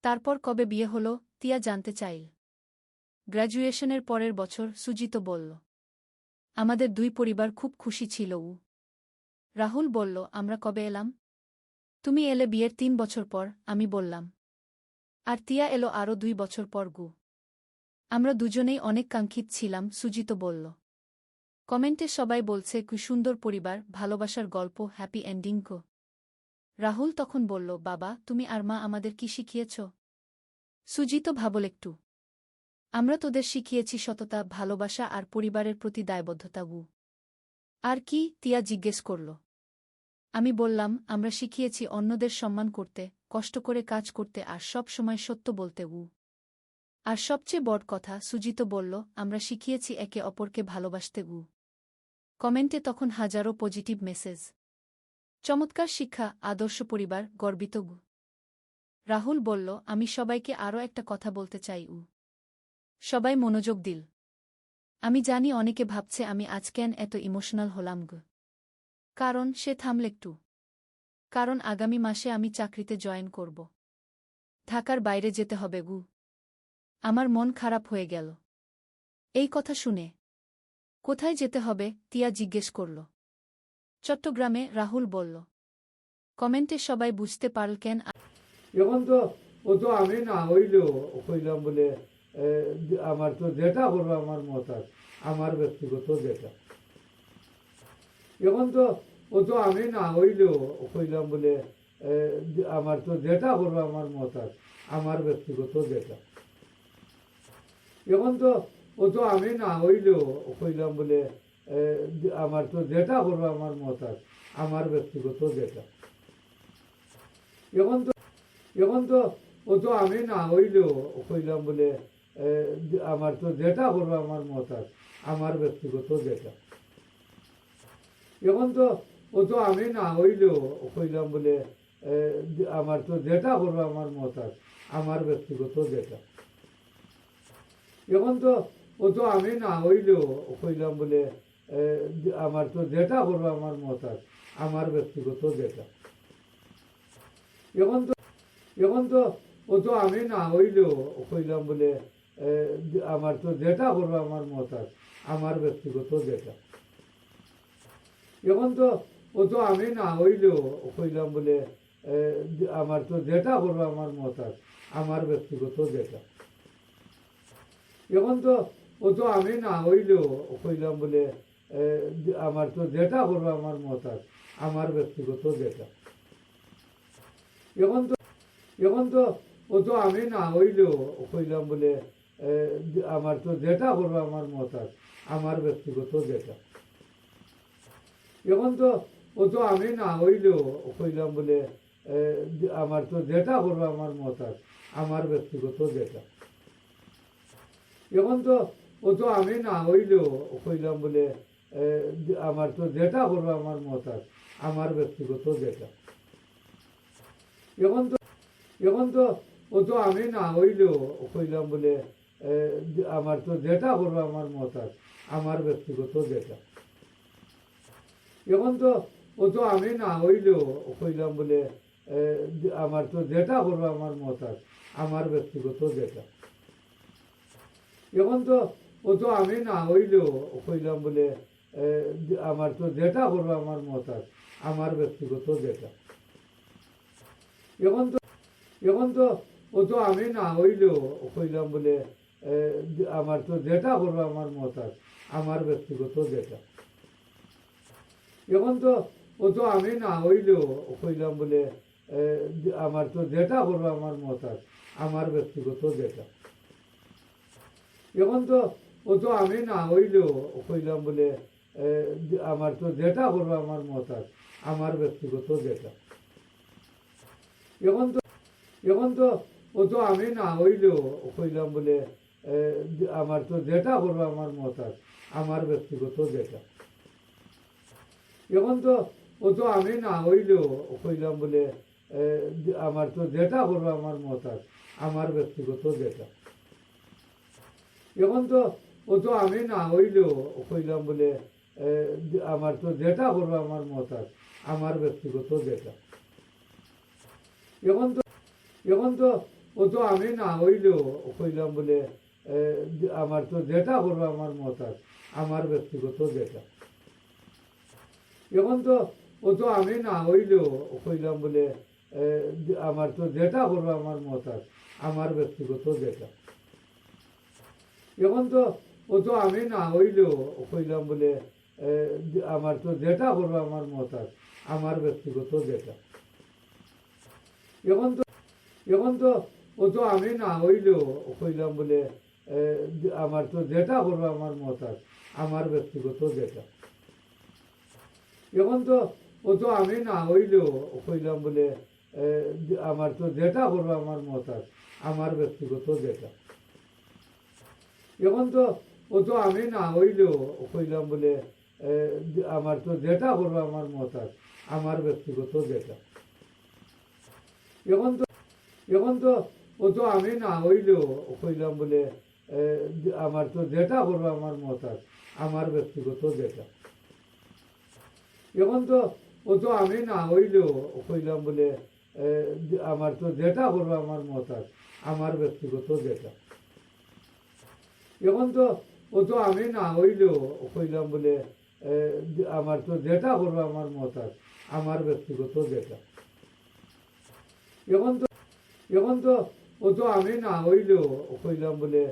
তারপর কবে বিয়ে হল? তিয়া জানতে চাইল। গ্র্যাজুয়েশনের পরের বছর, সুজিত বলল। আমাদের 2 পরিবার খুব খুশি ছিল রাহুল বলল, আমরা কবে এলাম? তুমি এলে বিয়ের 3 বছর পর, আমি বললাম। আর তিয়া এলো আরও 2 বছর পর আমরা দুজনেই অনেক কাঙ্ক্ষিত ছিলাম, সুজিত বলল। কমেন্টে সবাই বলছে কি সুন্দর পরিবার, ভালোবাসার গল্প, হ্যাপি এন্ডিং রাহুল তখন বলল, বাবা, তুমি আর মা আমাদের কি শিখিয়েছ? সুজিত ভাবল একটু। আমরা তোদের শিখিয়েছি সততা, ভালোবাসা আর পরিবারের প্রতি দায়বদ্ধতা আর কি? তিয়া জিজ্ঞেস করল। আমি বললাম, আমরা শিখিয়েছি অন্যদের সম্মান করতে, কষ্ট করে কাজ করতে আর সব সময় সত্য বলতে আর সবচেয়ে বড় কথা, সুজিত বলল, আমরা শিখিয়েছি একে অপরকে ভালোবাসতে কমেন্টে তখন হাজারো পজিটিভ মেসেজ। চমৎকার শিক্ষা, আদর্শ পরিবার, গর্বিত রাহুল বলল, আমি সবাইকে আরও একটা কথা বলতে চাই সবাই মনোযোগ দিল। আমি জানি অনেকে ভাবছে আমি আজ কেন এত ইমোশনাল হলাম কারণ সে থামল একটু। কারণ আগামী মাসে আমি চাকরিতে জয়েন করব। ঢাকার বাইরে যেতে হবে আমার মন খারাপ হয়ে গেল এই কথা শুনে। কোথায় যেতে হবে তিয়া জিজ্ঞেস করল। চট্টগ্রামে, রাহুল বলল। কমেন্টে সবাই বুঝতে পারল কেন। এখন তো ও তো আমি না হইলেও কইলাম বলে আমার তো যেটা করবো আমার মত আছে, আমার ব্যক্তিগত যেটা। এখন তো ও তো আমি না হইলেও কইলাম বলে আমার তো যেটা করবো আমার মত আছে, আমার ব্যক্তিগত যেটা। এখন তো ও তো আমি না হইলেও কইলাম বলে আমার তো যেটা করবো আমার মত আছে, আমার ব্যক্তিগত যেটা। এখন তো এখন তো ও তো আমি না হইলেও কইলাম বলে আমার তো যেটা করবো আমার মত আছে, আমার ব্যক্তিগত যেটা। এখন তো ও তো আমি না হইলেও কইলাম বলে আমার তো যেটা করবো আমার মত আছে, আমার ব্যক্তিগত যেটা। এখন তো ও তো আমি না হইলেও কইলাম বলে আমার তো যেটা করবো আমার মত আছে, আমার ব্যক্তিগত যেটা। এখন তো এখন তো ও তো আমি না হইলেও কইলাম বলে আমার তো যেটা করবো আমার মত আছে, আমার ব্যক্তিগত যেটা। এখন তো ও তো আমি না হইলেও কইলাম বলে আমার তো যেটা করবো আমার মত আছে, আমার ব্যক্তিগত যেটা। এখন তো ও তো আমি না হইলেও কইলাম বলে আমার তো যেটা করবো আমার মত আছে, আমার ব্যক্তিগত যেটা। এখন তো এখন তো ও তো আমি না হইলেও কইলাম বলে আমার তো যেটা করবো আমার মত আছে, আমার ব্যক্তিগত যেটা। এখন তো ও তো আমি না হইলেও কইলাম বলে আমার তো যেটা করবো আমার মত আছে, আমার ব্যক্তিগত যেটা। এখন তো ও তো আমি না হইলেও কইলাম বলে আমার তো যেটা করবো আমার মত আছে, আমার ব্যক্তিগত যেটা। এখন তো এখন তো ও তো আমি না হইলেও কইলাম বলে আমার তো যেটা করবো আমার মত আছে, আমার ব্যক্তিগত যেটা। এখন তো ও তো আমি না হইলেও কইলাম বলে আমার তো যেটা করবো আমার মত আছে, আমার ব্যক্তিগত যেটা। এখন তো ও তো আমি না হইলেও কইলাম বলে আমার তো যেটা করবো আমার মত আছে, আমার ব্যক্তিগত যেটা। এখন তো এখন তো ও তো আমি না হইলেও কইলাম বলে আমার তো যেটা করবো আমার মত আছে, আমার ব্যক্তিগত যেটা। এখন তো ও তো আমি না হইলেও কইলাম বলে আমার তো যেটা করবো আমার মত আছে, আমার ব্যক্তিগত যেটা। এখন তো ও তো আমি না হইলেও কইলাম বলে আমার তো যেটা করবো আমার মত আছে, আমার ব্যক্তিগত যেটা। এখন তো এখন তো ও তো আমি না হইলেও কইলাম বলে আমার তো যেটা করবো আমার মত আছে, আমার ব্যক্তিগত যেটা। এখন তো ও তো আমি না হইলেও কইলাম বলে আমার তো যেটা করবো আমার মত আছে, আমার ব্যক্তিগত যেটা। এখন তো ও তো আমি না হইলেও কইলাম বলে আমার তো যেটা করবো আমার মত আছে, আমার ব্যক্তিগত যেটা। এখন তো এখন তো ও তো আমি না হইলেও কইলাম বলে আমার তো যেটা করবো আমার মত আছে, আমার ব্যক্তিগত যেটা। এখন তো ও তো আমি না হইলেও কইলাম বলে আমার তো যেটা করবো আমার মত আছে, আমার ব্যক্তিগত যেটা। এখন তো ও তো আমি না হইলেও কইলাম বলে আমার তো যেটা করবো আমার মত আছে, আমার ব্যক্তিগত যেটা। এখন তো এখন তো ও তো আমি না হইলেও কইলাম বলে আমার তো যেটা করবো আমার মত আছে, আমার ব্যক্তিগত যেটা। এখন তো ও তো আমি না হইলেও কইলাম বলে আমার তো যেটা করবো আমার মত আছে, আমার ব্যক্তিগত যেটা। এখন তো ও তো আমি না হইলেও কইলাম বলে আমার তো যেটা করবো আমার মত আছে, আমার ব্যক্তিগত যেটা। এখন তো এখন তো ও তো আমি না হইলেও কইলাম বলে আমার তো যেটা করবো আমার মত আছে, আমার ব্যক্তিগত যেটা। এখন তো ও তো আমি না হইলেও কইলাম বলে আমার তো যেটা করবো আমার মত আছে, আমার ব্যক্তিগত যেটা। এখন তো ও তো আমি না হইলেও কইলাম বলে আমার তো যেটা করবো আমার মত আছে, আমার ব্যক্তিগত যেটা। এখন তো এখন তো ও তো আমি না হইলেও কইলাম বলে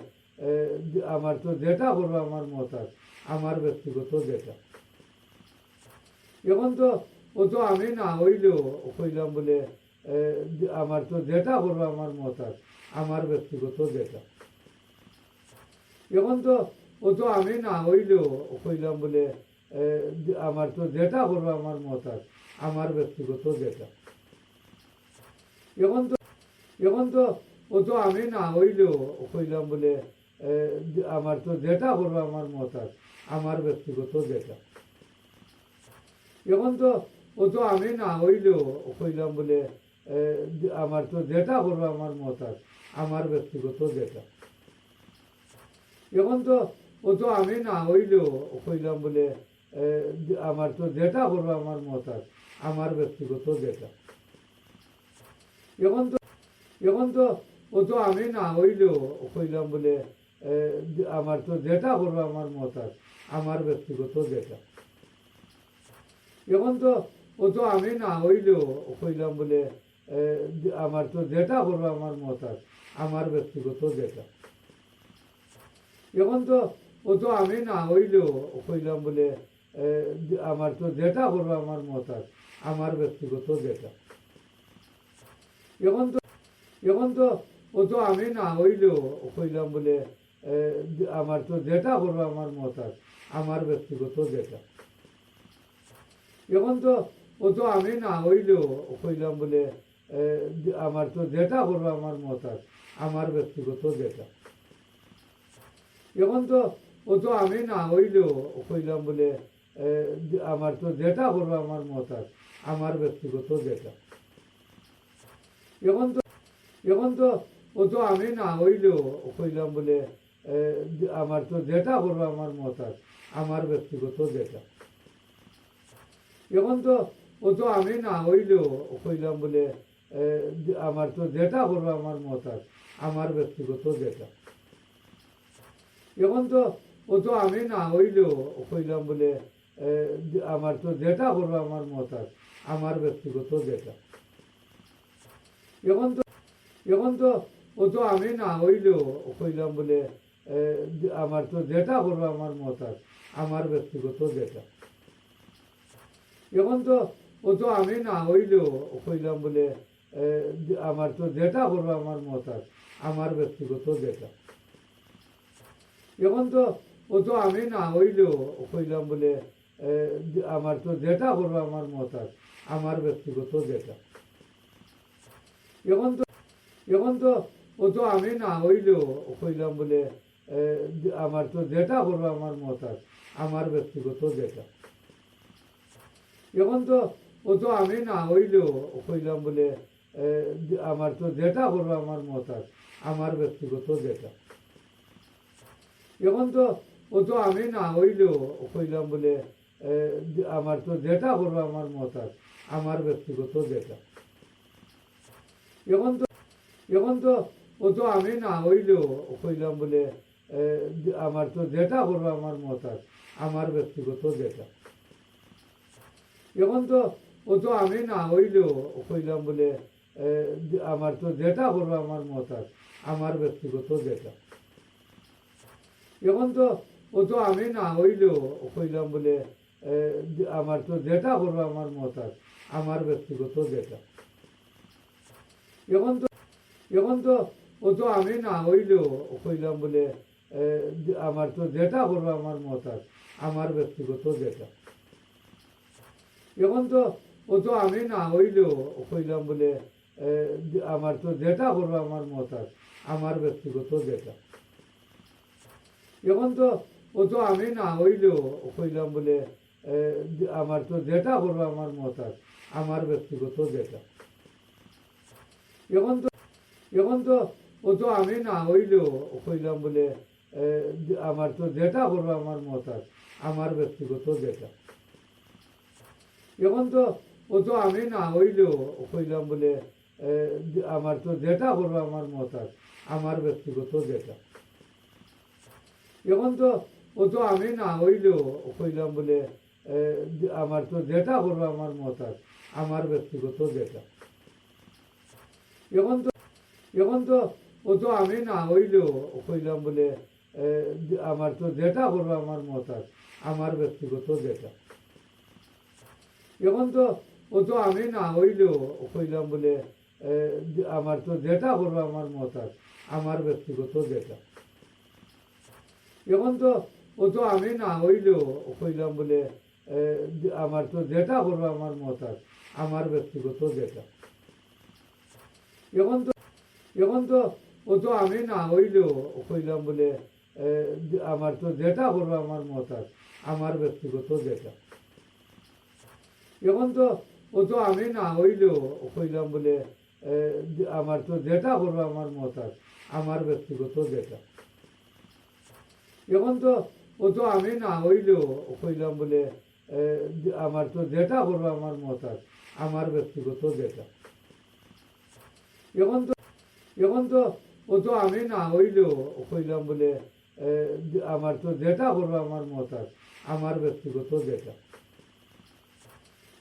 আমার তো যেটা করবো আমার মত আছে, আমার ব্যক্তিগত যেটা। এখন তো ও তো আমি না হইলেও কইলাম বলে আমার তো যেটা করবো আমার মত আছে, আমার ব্যক্তিগত যেটা। এখন তো ও তো আমি না হইলেও কইলাম বলে আমার তো যেটা করবো আমার মত আছে, আমার ব্যক্তিগত যেটা। এখন তো এখন তো ও তো আমি না হইলেও কইলাম বলে আমার তো যেটা করবো আমার মত আছে, আমার ব্যক্তিগত যেটা। এখন তো ও তো আমি না হইলেও কইলাম বলে আমার তো যেটা করবো আমার মত আছে, আমার ব্যক্তিগত যেটা। এখন তো ও তো আমি না হইলেও কইলাম বলে আমার তো যেটা করবো আমার মত আছে, আমার ব্যক্তিগত যেটা। এখন তো এখন তো ও তো আমি না হইলেও কইলাম বলে আমার তো যেটা করবো আমার মত আছে, আমার ব্যক্তিগত যেটা। এখন তো ও তো আমি না হইলেও কইলাম বলে আমার তো যেটা করবো আমার মত আছে, আমার ব্যক্তিগত যেটা। এখন তো ও তো আমি না হইলেও কইলাম বলে আমার তো যেটা করবো আমার মত আছে, আমার ব্যক্তিগত যেটা। এখন তো এখন তো ও তো আমি না হইলেও কইলাম বলে আমার তো যেটা করবো আমার মত আছে, আমার ব্যক্তিগত যেটা। এখন তো ও তো আমি না হইলেও কইলাম বলে আমার তো যেটা করবো আমার মত আছে, আমার ব্যক্তিগত যেটা। এখন তো ও তো আমি না হইলেও কইলাম বলে আমার তো যেটা করবো আমার মত আছে, আমার ব্যক্তিগত যেটা। এখন তো এখন তো ও তো আমি না হইলেও কইলাম বলে আমার তো যেটা করবো আমার মত আছে, আমার ব্যক্তিগত যেটা। এখন তো ও তো আমি না হইলেও কইলাম বলে আমার তো যেটা করবো আমার মত আছে, আমার ব্যক্তিগত যেটা। এখন তো ও তো আমি না হইলেও কইলাম বলে আমার তো যেটা করবো আমার মত আছে, আমার ব্যক্তিগত যেটা। এখন তো এখন তো ও তো আমি না হইলেও কইলাম বলে আমার তো যেটা করবো আমার মত আছে, আমার ব্যক্তিগত যেটা। এখন তো ও তো আমি না হইলেও কইলাম বলে আমার তো যেটা করবো আমার মত আছে, আমার ব্যক্তিগত যেটা। এখন তো ও তো আমি না হইলেও কইলাম বলে আমার তো যেটা করবো আমার মত আছে, আমার ব্যক্তিগত যেটা। এখন তো এখন তো ও তো আমি না হইলেও কইলাম বলে আমার তো যেটা করবো আমার মত আছে, আমার ব্যক্তিগত যেটা। এখন তো ও তো আমি না হইলেও কইলাম বলে আমার তো যেটা করবো আমার মত আছে, আমার ব্যক্তিগত যেটা। এখন তো ও তো আমি না হইলেও কইলাম বলে আমার তো যেটা করবো আমার মত আছে, আমার ব্যক্তিগত যেটা। এখন তো এখন তো ও তো আমি না হইলেও কইলাম বলে আমার তো যেটা করবো আমার মত আছে, আমার ব্যক্তিগত যেটা। এখন তো ও তো আমি না হইলেও কইলাম বলে আমার তো যেটা করবো আমার মত আছে, আমার ব্যক্তিগত যেটা। এখন তো ও তো আমি না হইলেও কইলাম বলে আমার তো যেটা করবো আমার মত আছে, আমার ব্যক্তিগত যেটা। এখন তো এখন তো ও তো আমি না হইলেও কইলাম বলে আমার তো যেটা করবো আমার মত আছে, আমার ব্যক্তিগত যেটা। এখন তো ও তো আমি না হইলেও কইলাম বলে আমার তো যেটা করবো আমার মত আছে, আমার ব্যক্তিগত যেটা। এখন তো ও তো আমি না হইলেও কইলাম বলে আমার তো যেটা করবো আমার মত আছে, আমার ব্যক্তিগত যেটা। এখন তো এখন তো ও তো আমি না হইলেও কইলাম বলে আমার তো যেটা করবো আমার মত আছে, আমার ব্যক্তিগত যেটা। এখন তো ও তো আমি না হইলেও কইলাম বলে আমার তো যেটা করবো আমার মত আছে, আমার ব্যক্তিগত যেটা। এখন তো ও তো আমি না হইলেও কইলাম বলে আমার তো যেটা করবো আমার মত আছে, আমার ব্যক্তিগত যেটা। এখন তো ও তো আমি না হইলেও কইলাম বলে আমার তো যেটা করবো আমার মত আছে, আমার ব্যক্তিগত যেটা। এখন তো ও তো আমি না হইলেও কইলাম বলে আমার তো যেটা করবো আমার মত আছে, আমার ব্যক্তিগত যেটা। এখন তো ও তো আমি না হইলেও কইলাম বলে আমার তো যেটা করবো আমার মত আছে, আমার ব্যক্তিগত যেটা। এখন তো ও তো আমি না হইলেও কইলাম বলে আমার তো যেটা করবো আমার মত আছে, আমার ব্যক্তিগত যেটা। এখন তো ও তো আমি না হইলেও কইলাম বলে আমার তো যেটা করবো আমার মত আছে, আমার ব্যক্তিগত যেটা। এখন তো ও তো আমি না হইলেও কইলাম বলে আমার তো যেটা করবো আমার মত আছে, আমার ব্যক্তিগত যেটা। এখন তো ও তো আমি না হইলেও কইলাম বলে আমার তো যেটা করবো আমার মত আছে, আমার ব্যক্তিগত যেটা।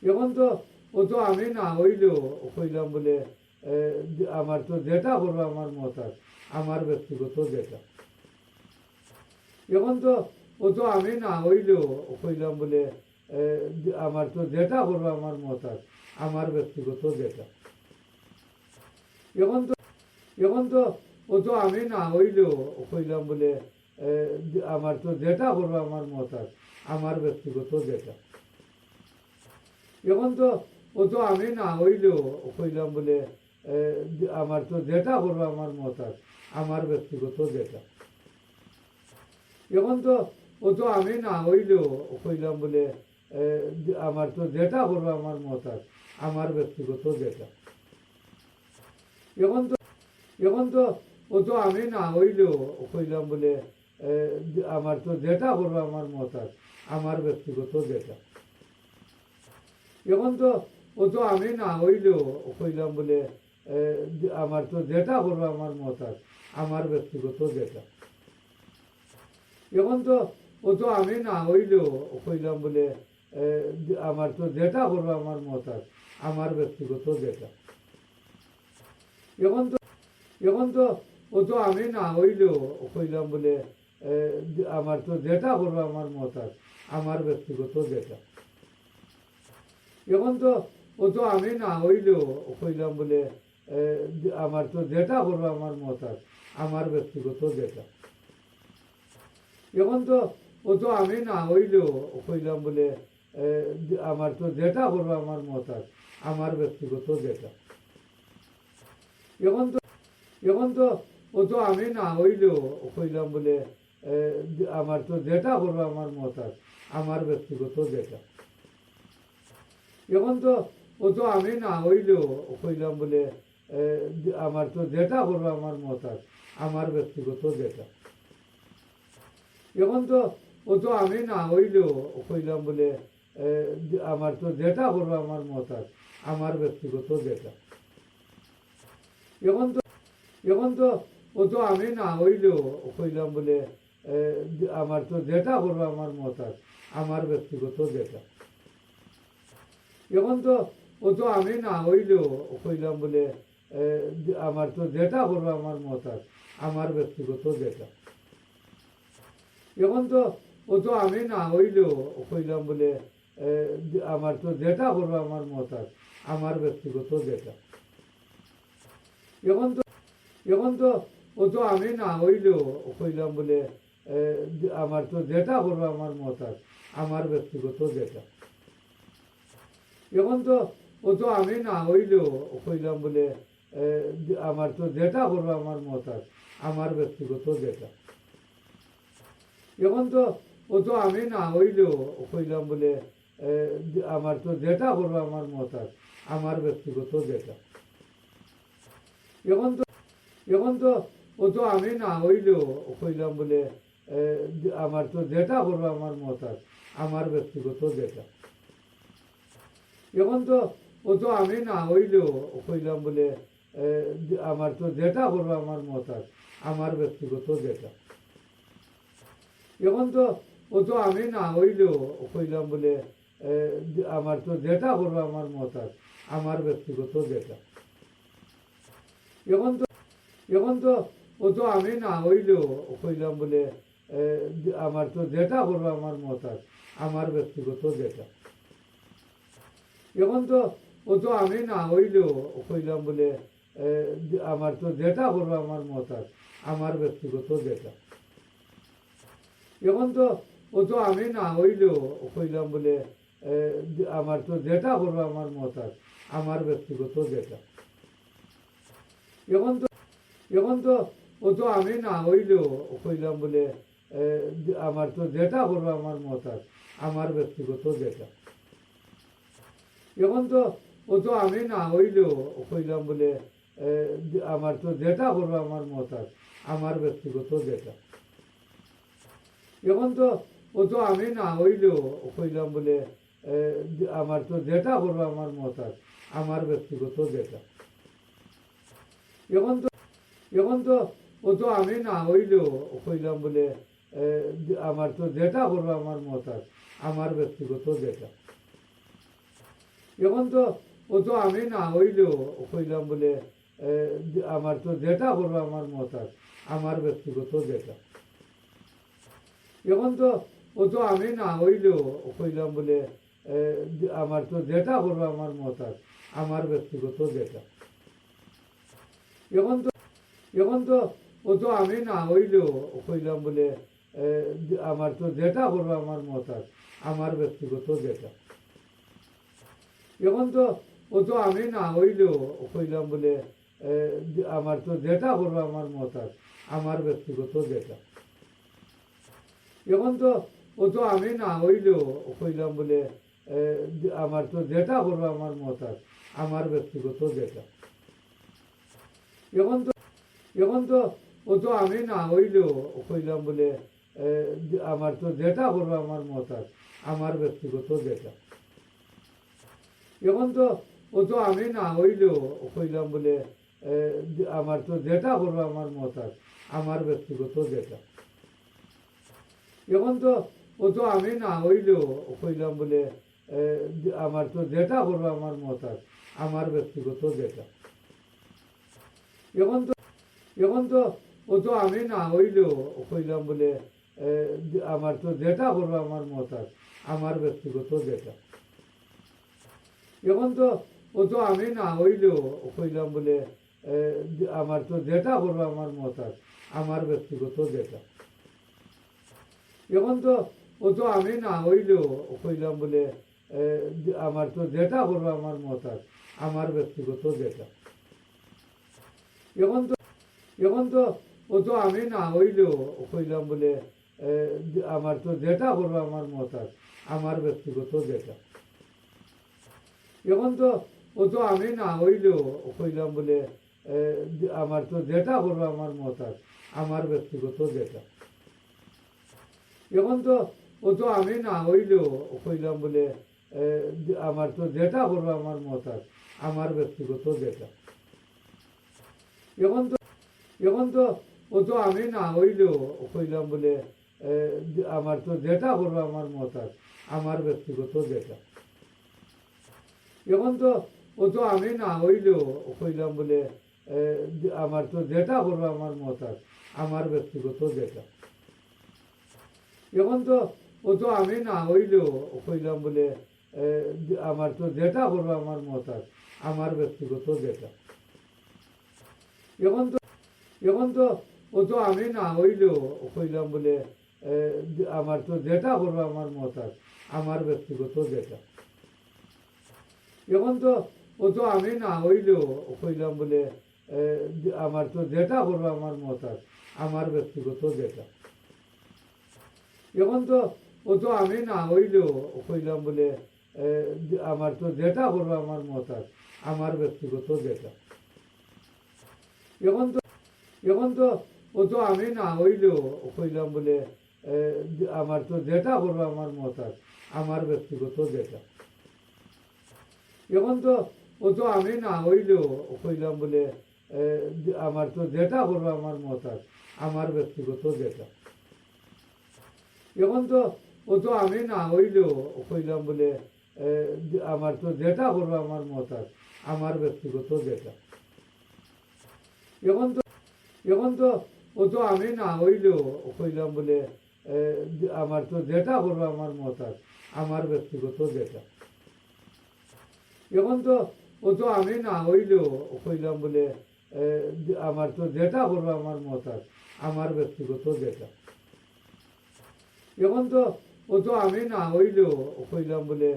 এখন তো ও তো আমি না হইলেও কইলাম বলে আমার তো যেটা করবো আমার মত আছে, আমার ব্যক্তিগত যেটা। এখন তো ও তো আমি না হইলেও কইলাম বলে আমার তো যেটা করবো আমার মত আছে, আমার ব্যক্তিগত যেটা। এখন তো ও তো আমি না হইলেও কইলাম বলে আমার তো যেটা করবো আমার মত আছে, আমার ব্যক্তিগত যেটা। এখন তো ও তো আমি না হইলেও কইলাম বলে আমার তো যেটা করবো আমার মত আছে, আমার ব্যক্তিগত যেটা। এখন তো ও তো আমি না হইলেও কইলাম বলে আমার তো যেটা করবো আমার মত আছে, আমার ব্যক্তিগত যেটা। এখন তো ও তো আমি না হইলেও কইলাম বলে আমার তো যেটা করবো আমার মত আছে, আমার ব্যক্তিগত যেটা। এখন তো ও তো আমি না হইলেও কইলাম বলে আমার তো যেটা করবো আমার মত আছে, আমার ব্যক্তিগত যেটা। এখন তো ও তো আমি না হইলেও কইলাম বলে আমার তো যেটা করবো আমার মত আছে, আমার ব্যক্তিগত যেটা। এখন তো ও তো আমি না হইলেও কইলাম বলে আমার তো যেটা করবো আমার মত আছে, আমার ব্যক্তিগত যেটা। এখন তো ও তো আমি না হইলেও কইলাম বলে আমার তো যেটা করবো আমার মত আছে, আমার ব্যক্তিগত যেটা। এখন তো ও তো আমি না হইলেও কইলাম বলে আমার তো যেটা করবো আমার মত আছে, আমার ব্যক্তিগত যেটা। এখন তো ও তো আমি না হইলেও কইলাম বলে আমার তো যেটা করবো আমার মত আছে, আমার ব্যক্তিগত যেটা। এখন তো ও তো আমি না হইলেও কইলাম বলে আমার তো যেটা করবো আমার মত আছে, আমার ব্যক্তিগত যেটা। এখন তো ও তো আমি না হইলেও কইলাম বলে আমার তো যেটা করবো আমার মত আছে, আমার ব্যক্তিগত যেটা। এখন তো ও তো আমি না হইলেও কইলাম বলে আমার তো যেটা করবো আমার মত আছে, আমার ব্যক্তিগত যেটা। এখন তো ও তো আমি না হইলেও কইলাম বলে আমার তো যেটা করবো আমার মত আছে, আমার ব্যক্তিগত যেটা। এখন তো ও তো আমি না হইলেও কইলাম বলে আমার তো যেটা করবো আমার মত আছে, আমার ব্যক্তিগত যেটা। এখন তো ও তো আমি না হইলেও কইলাম বলে আমার তো যেটা করবো আমার মত আছে, আমার ব্যক্তিগত যেটা। এখন তো ও তো আমি না হইলেও কইলাম বলে আমার তো যেটা করবো আমার মত আছে, আমার ব্যক্তিগত যেটা। এখন তো ও তো আমি না হইলেও কইলাম বলে আমার তো যেটা করবো আমার মত আছে, আমার ব্যক্তিগত যেটা। এখন এখন তো ও তো আমি না হইলেও কইলাম বলে আমার তো যেটা করবো আমার মত আছে, আমার ব্যক্তিগত যেটা। এখন তো ও তো আমি না হইলেও কইলাম বলে আমার তো যেটা করবো আমার মত আছে, আমার ব্যক্তিগত যেটা। এখন তো ও তো আমি না হইলেও কইলাম বলে আমার তো যেটা করবো আমার মত আছে, আমার ব্যক্তিগত যেটা। এখন তো এখন তো ও তো আমি না হইলেও কইলাম বলে আমার তো যেটা করবো আমার মত আছে, আমার ব্যক্তিগত যেটা। এখন তো ও তো আমি না হইলেও কইলাম বলে আমার তো যেটা করবো আমার মত আছে, আমার ব্যক্তিগত যেটা। এখন তো ও তো আমি না হইলেও কইলাম বলে আমার তো যেটা করবো আমার মত আছে, আমার ব্যক্তিগত যেটা। এখন তো এখন তো ও তো আমি না হইলেও কইলাম বলে আমার তো যেটা করবো আমার মত আছে, আমার ব্যক্তিগত যেটা। এখন তো ও তো আমি না হইলেও কইলাম বলে আমার তো যেটা করবো আমার মত আছে, আমার ব্যক্তিগত যেটা। এখন তো ও তো আমি না হইলেও কইলাম বলে আমার তো যেটা করবো আমার মত আছে, আমার ব্যক্তিগত যেটা। এখন তো এখন তো ও তো আমি না হইলেও কইলাম বলে আমার তো যেটা করবো আমার মত আছে, আমার ব্যক্তিগত যেটা। এখন তো ও তো আমি না হইলেও কইলাম বলে আমার তো যেটা করবো আমার মত আছে, আমার ব্যক্তিগত যেটা। এখন তো ও তো আমি না হইলেও কইলাম বলে আমার তো যেটা করবো আমার মত আছে, আমার ব্যক্তিগত যেটা। এখন তো এখন তো ও তো আমি না হইলেও কইলাম বলে আমার তো যেটা করবো আমার মত আছে, আমার ব্যক্তিগত যেটা। এখন তো ও তো আমি না হইলেও কইলাম বলে আমার তো যেটা করবো আমার মত আছে, আমার ব্যক্তিগত যেটা। এখন তো ও তো আমি না হইলেও কইলাম বলে আমার তো যেটা করবো আমার মত আছে, আমার ব্যক্তিগত যেটা। এখন তো এখন তো ও তো আমি না হইলেও কইলাম বলে আমার তো যেটা করবো আমার মত আছে, আমার ব্যক্তিগত যেটা। এখন তো ও তো আমি না হইলেও কইলাম বলে আমার তো যেটা করবো আমার মত আছে, আমার ব্যক্তিগত যেটা। এখন তো ও তো আমি না হইলেও কইলাম বলে আমার তো যেটা করবো আমার মত আছে, আমার ব্যক্তিগত যেটা। এখন তো এখন তো ও তো আমি না হইলেও কইলাম বলে আমার তো যেটা করবো আমার মত আছে, আমার ব্যক্তিগত যেটা। এখন তো ও তো আমি না হইলেও কইলাম বলে আমার তো যেটা করবো আমার মত আছে, আমার ব্যক্তিগত যেটা। এখন তো ও তো আমি না হইলেও কইলাম বলে আমার তো যেটা করবো আমার মত আছে, আমার ব্যক্তিগত যেটা। এখন তো এখন তো ও তো আমি না হইলেও কইলাম বলে আমার তো যেটা করবো আমার মত আছে, আমার ব্যক্তিগত যেটা। এখন তো ও তো আমি না হইলেও কইলাম বলে আমার তো যেটা করবো আমার মত আছে, আমার ব্যক্তিগত যেটা। এখন তো ও তো আমি না হইলেও কইলাম বলে আমার তো যেটা করবো আমার মত আছে, আমার ব্যক্তিগত যেটা। এখন তো এখন তো ও তো আমি না হইলেও কইলাম বলে আমার তো যেটা করবো আমার মত আছে, আমার ব্যক্তিগত যেটা। এখন তো ও তো আমি না হইলেও কইলাম বলে আমার তো যেটা করবো আমার মত আছে, আমার ব্যক্তিগত যেটা। এখন তো ও তো আমি না হইলেও কইলাম বলে আমার তো যেটা করবো আমার মত আছে, আমার ব্যক্তিগত যেটা। এখন তো এখন তো ও তো আমি না হইলেও কইলাম বলে আমার তো যেটা করবো আমার মত আছে, আমার ব্যক্তিগত যেটা। এখন তো ও তো আমি না হইলেও কইলাম বলে আমার তো যেটা করবো আমার মত আছে, আমার ব্যক্তিগত যেটা। এখন তো ও তো আমি না হইলেও কইলাম বলে আমার তো যেটা করবো আমার মত আছে, আমার ব্যক্তিগত যেটা। এখন তো এখন তো ও তো আমি না হইলেও কইলাম বলে আমার তো যেটা করবো আমার মত আছে, আমার ব্যক্তিগত যেটা। এখন তো ও তো আমি না হইলেও কইলাম বলে আমার তো যেটা করবো আমার মত আছে, আমার ব্যক্তিগত যেটা। এখন তো ও তো আমি না হইলেও কইলাম বলে আমার তো যেটা করবো আমার মত আছে, আমার ব্যক্তিগত যেটা। এখন তো এখন তো ও তো আমি না হইলেও কইলাম বলে আমার তো যেটা করবো আমার মত আছে, আমার ব্যক্তিগত যেটা। এখন তো ও তো আমি না হইলেও কইলাম বলে আমার তো যেটা করবো আমার মত আছে, আমার ব্যক্তিগত যেটা। এখন তো ও তো আমি না হইলেও কইলাম বলে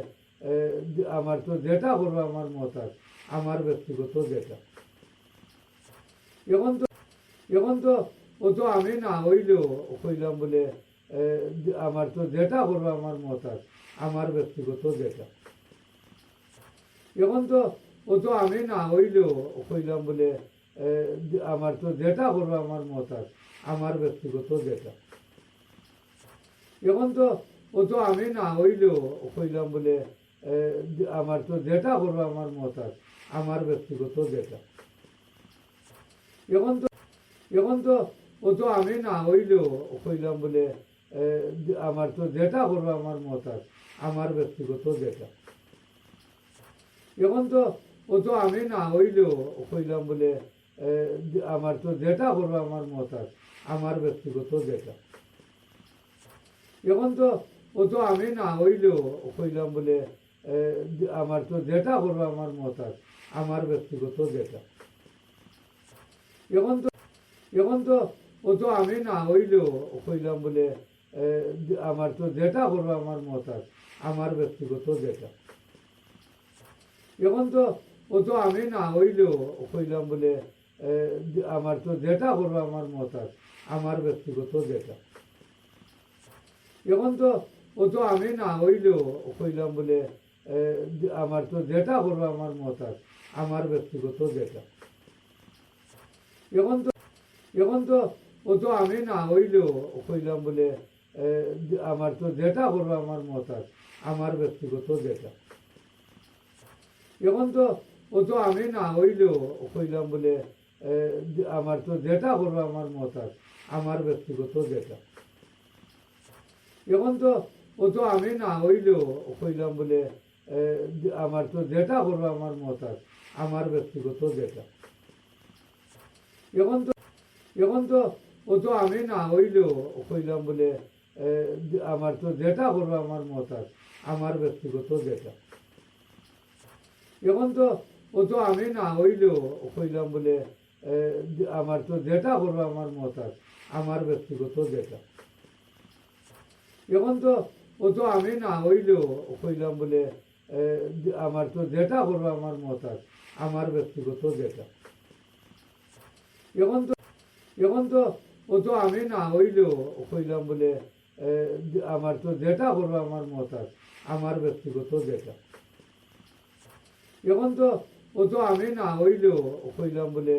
আমার তো যেটা করবো আমার মত আছে, আমার ব্যক্তিগত যেটা। এখন তো এখন তো ও তো আমি না হইলেও কইলাম বলে আমার তো যেটা করবো আমার মত আছে, আমার ব্যক্তিগত যেটা। এখন তো ও তো আমি না হইলেও কইলাম বলে আমার তো যেটা করবো আমার মত আছে, আমার ব্যক্তিগত যেটা। এখন তো ও তো আমি না হইলেও কইলাম বলে আমার তো যেটা করবো আমার মত আছে, আমার ব্যক্তিগত যেটা। এখন তো এখন তো ও তো আমি না হইলেও কইলাম বলে আমার তো যেটা করবো আমার মত আছে, আমার ব্যক্তিগত যেটা। এখন তো ও তো আমি না হইলেও কইলাম বলে আমার তো যেটা করবো আমার মত আছে, আমার ব্যক্তিগত যেটা। এখন তো ও তো আমি না হইলেও কইলাম বলে আমার তো যেটা করবো আমার মত আছে, আমার ব্যক্তিগত যেটা। এখন তো এখন তো ও তো আমি না হইলেও কইলাম বলে আমার তো যেটা করবো আমার মত আছে, আমার ব্যক্তিগত যেটা। এখন তো ও তো আমি না হইলেও কইলাম বলে আমার তো যেটা করবো আমার মত আছে, আমার ব্যক্তিগত যেটা। এখন তো ও তো আমি না হইলেও কইলাম বলে আমার তো যেটা করবো আমার মত আছে, আমার ব্যক্তিগত যেটা। এখন তো এখন তো ও তো আমি না হইলেও কইলাম বলে আমার তো যেটা করবো আমার মত আছে, আমার ব্যক্তিগত যেটা। এখন তো ও তো আমি না হইলেও কইলাম বলে আমার তো যেটা করবো আমার মত আছে, আমার ব্যক্তিগত যেটা। এখন তো ও তো আমি না হইলেও কইলাম বলে আমার তো যেটা করবো আমার মত আছে, আমার ব্যক্তিগত যেটা। এখন তো এখন তো ও তো আমি না হইলেও কইলাম বলে আমার তো যেটা করবো আমার মত আছে, আমার ব্যক্তিগত যেটা। এখন তো ও তো আমি না হইলেও কইলাম বলে আমার তো যেটা করবো আমার মত আছে, আমার ব্যক্তিগত যেটা। এখন তো ও তো আমি না হইলেও কইলাম বলে আমার তো যেটা করবো আমার মত আছে, আমার ব্যক্তিগত যেটা। এখন তো এখন তো ও তো আমি না হইলেও কইলাম বলে আমার তো যেটা করবো আমার মত আছে, আমার ব্যক্তিগত যেটা। এখন তো ও তো আমি না হইলেও কইলাম বলে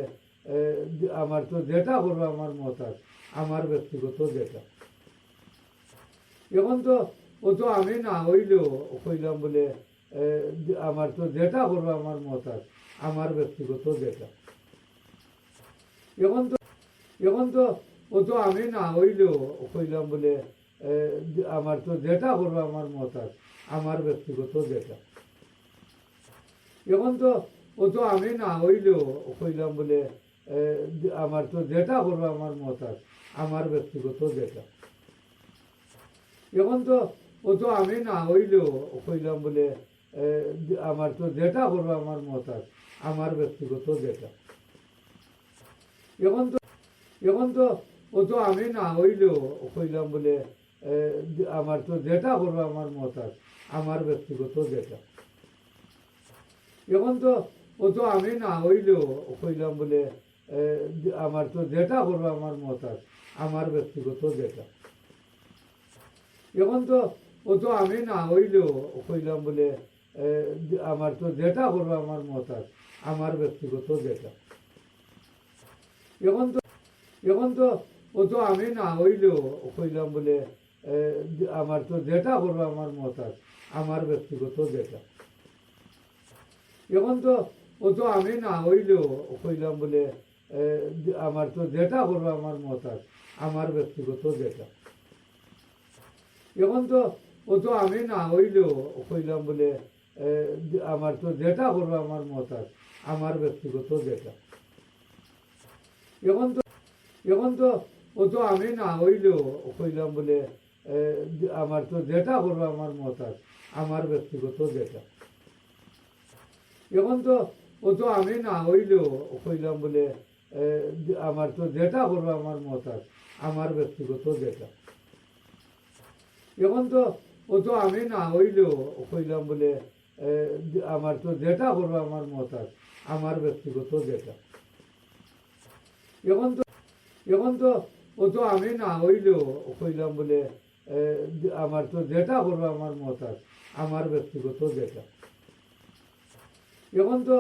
আমার তো যেটা করবো আমার মত আছে, আমার ব্যক্তিগত যেটা। এখন তো ও তো আমি না হইলেও কইলাম বলে আমার তো যেটা করবো আমার মত আছে, আমার ব্যক্তিগত যেটা। এখন তো এখন তো ও তো আমি না হইলেও কইলাম বলে আমার তো যেটা করবো আমার মত আছে, আমার ব্যক্তিগত যেটা। এখন তো ও তো আমি না হইলেও কইলাম বলে আমার তো যেটা করবো আমার মত আছে, আমার ব্যক্তিগত যেটা। এখন তো ও তো আমি না হইলেও কইলাম বলে আমার তো যেটা করবো আমার মত আছে, আমার ব্যক্তিগত যেটা। এখন তো এখন তো ও তো আমি না হইলেও কইলাম বলে আমার তো যেটা করবো আমার মত আছে, আমার ব্যক্তিগত যেটা। এখন তো ও তো আমি না হইলেও কইলাম বলে আমার তো যেটা করবো আমার মত আছে, আমার ব্যক্তিগত যেটা। এখন তো ও তো আমি না হইলেও কইলাম বলে আমার তো যেটা করবো আমার মত আছে, আমার ব্যক্তিগত যেটা। এখন তো এখন তো ও তো আমি না হইলেও কইলাম বলে আমার তো যেটা করবো আমার মত আছে, আমার ব্যক্তিগত যেটা। এখন তো ও তো আমি না হইলেও কইলাম বলে আমার তো যেটা করবো আমার মত আছে, আমার ব্যক্তিগত যেটা। এখন তো ও তো আমি না হইলেও কইলাম বলে আমার তো যেটা করবো আমার মত আছে, আমার ব্যক্তিগত যেটা। এখন তো এখন তো ও তো আমি না হইলেও কইলাম বলে আমার তো যেটা করবো আমার মত আছে, আমার ব্যক্তিগত যেটা। এখন তো ও তো আমি না হইলেও কইলাম বলে আমার তো যেটা করবো আমার মত আছে, আমার ব্যক্তিগত যেটা। এখন তো ও তো আমি না হইলেও কইলাম বলে আমার তো যেটা করবো আমার মত আছে, আমার ব্যক্তিগত যেটা। এখন তো এখন তো ও তো আমি না হইলেও কইলাম বলে আমার তো যেটা করবো আমার মত আছে, আমার ব্যক্তিগত যেটা। এখন তো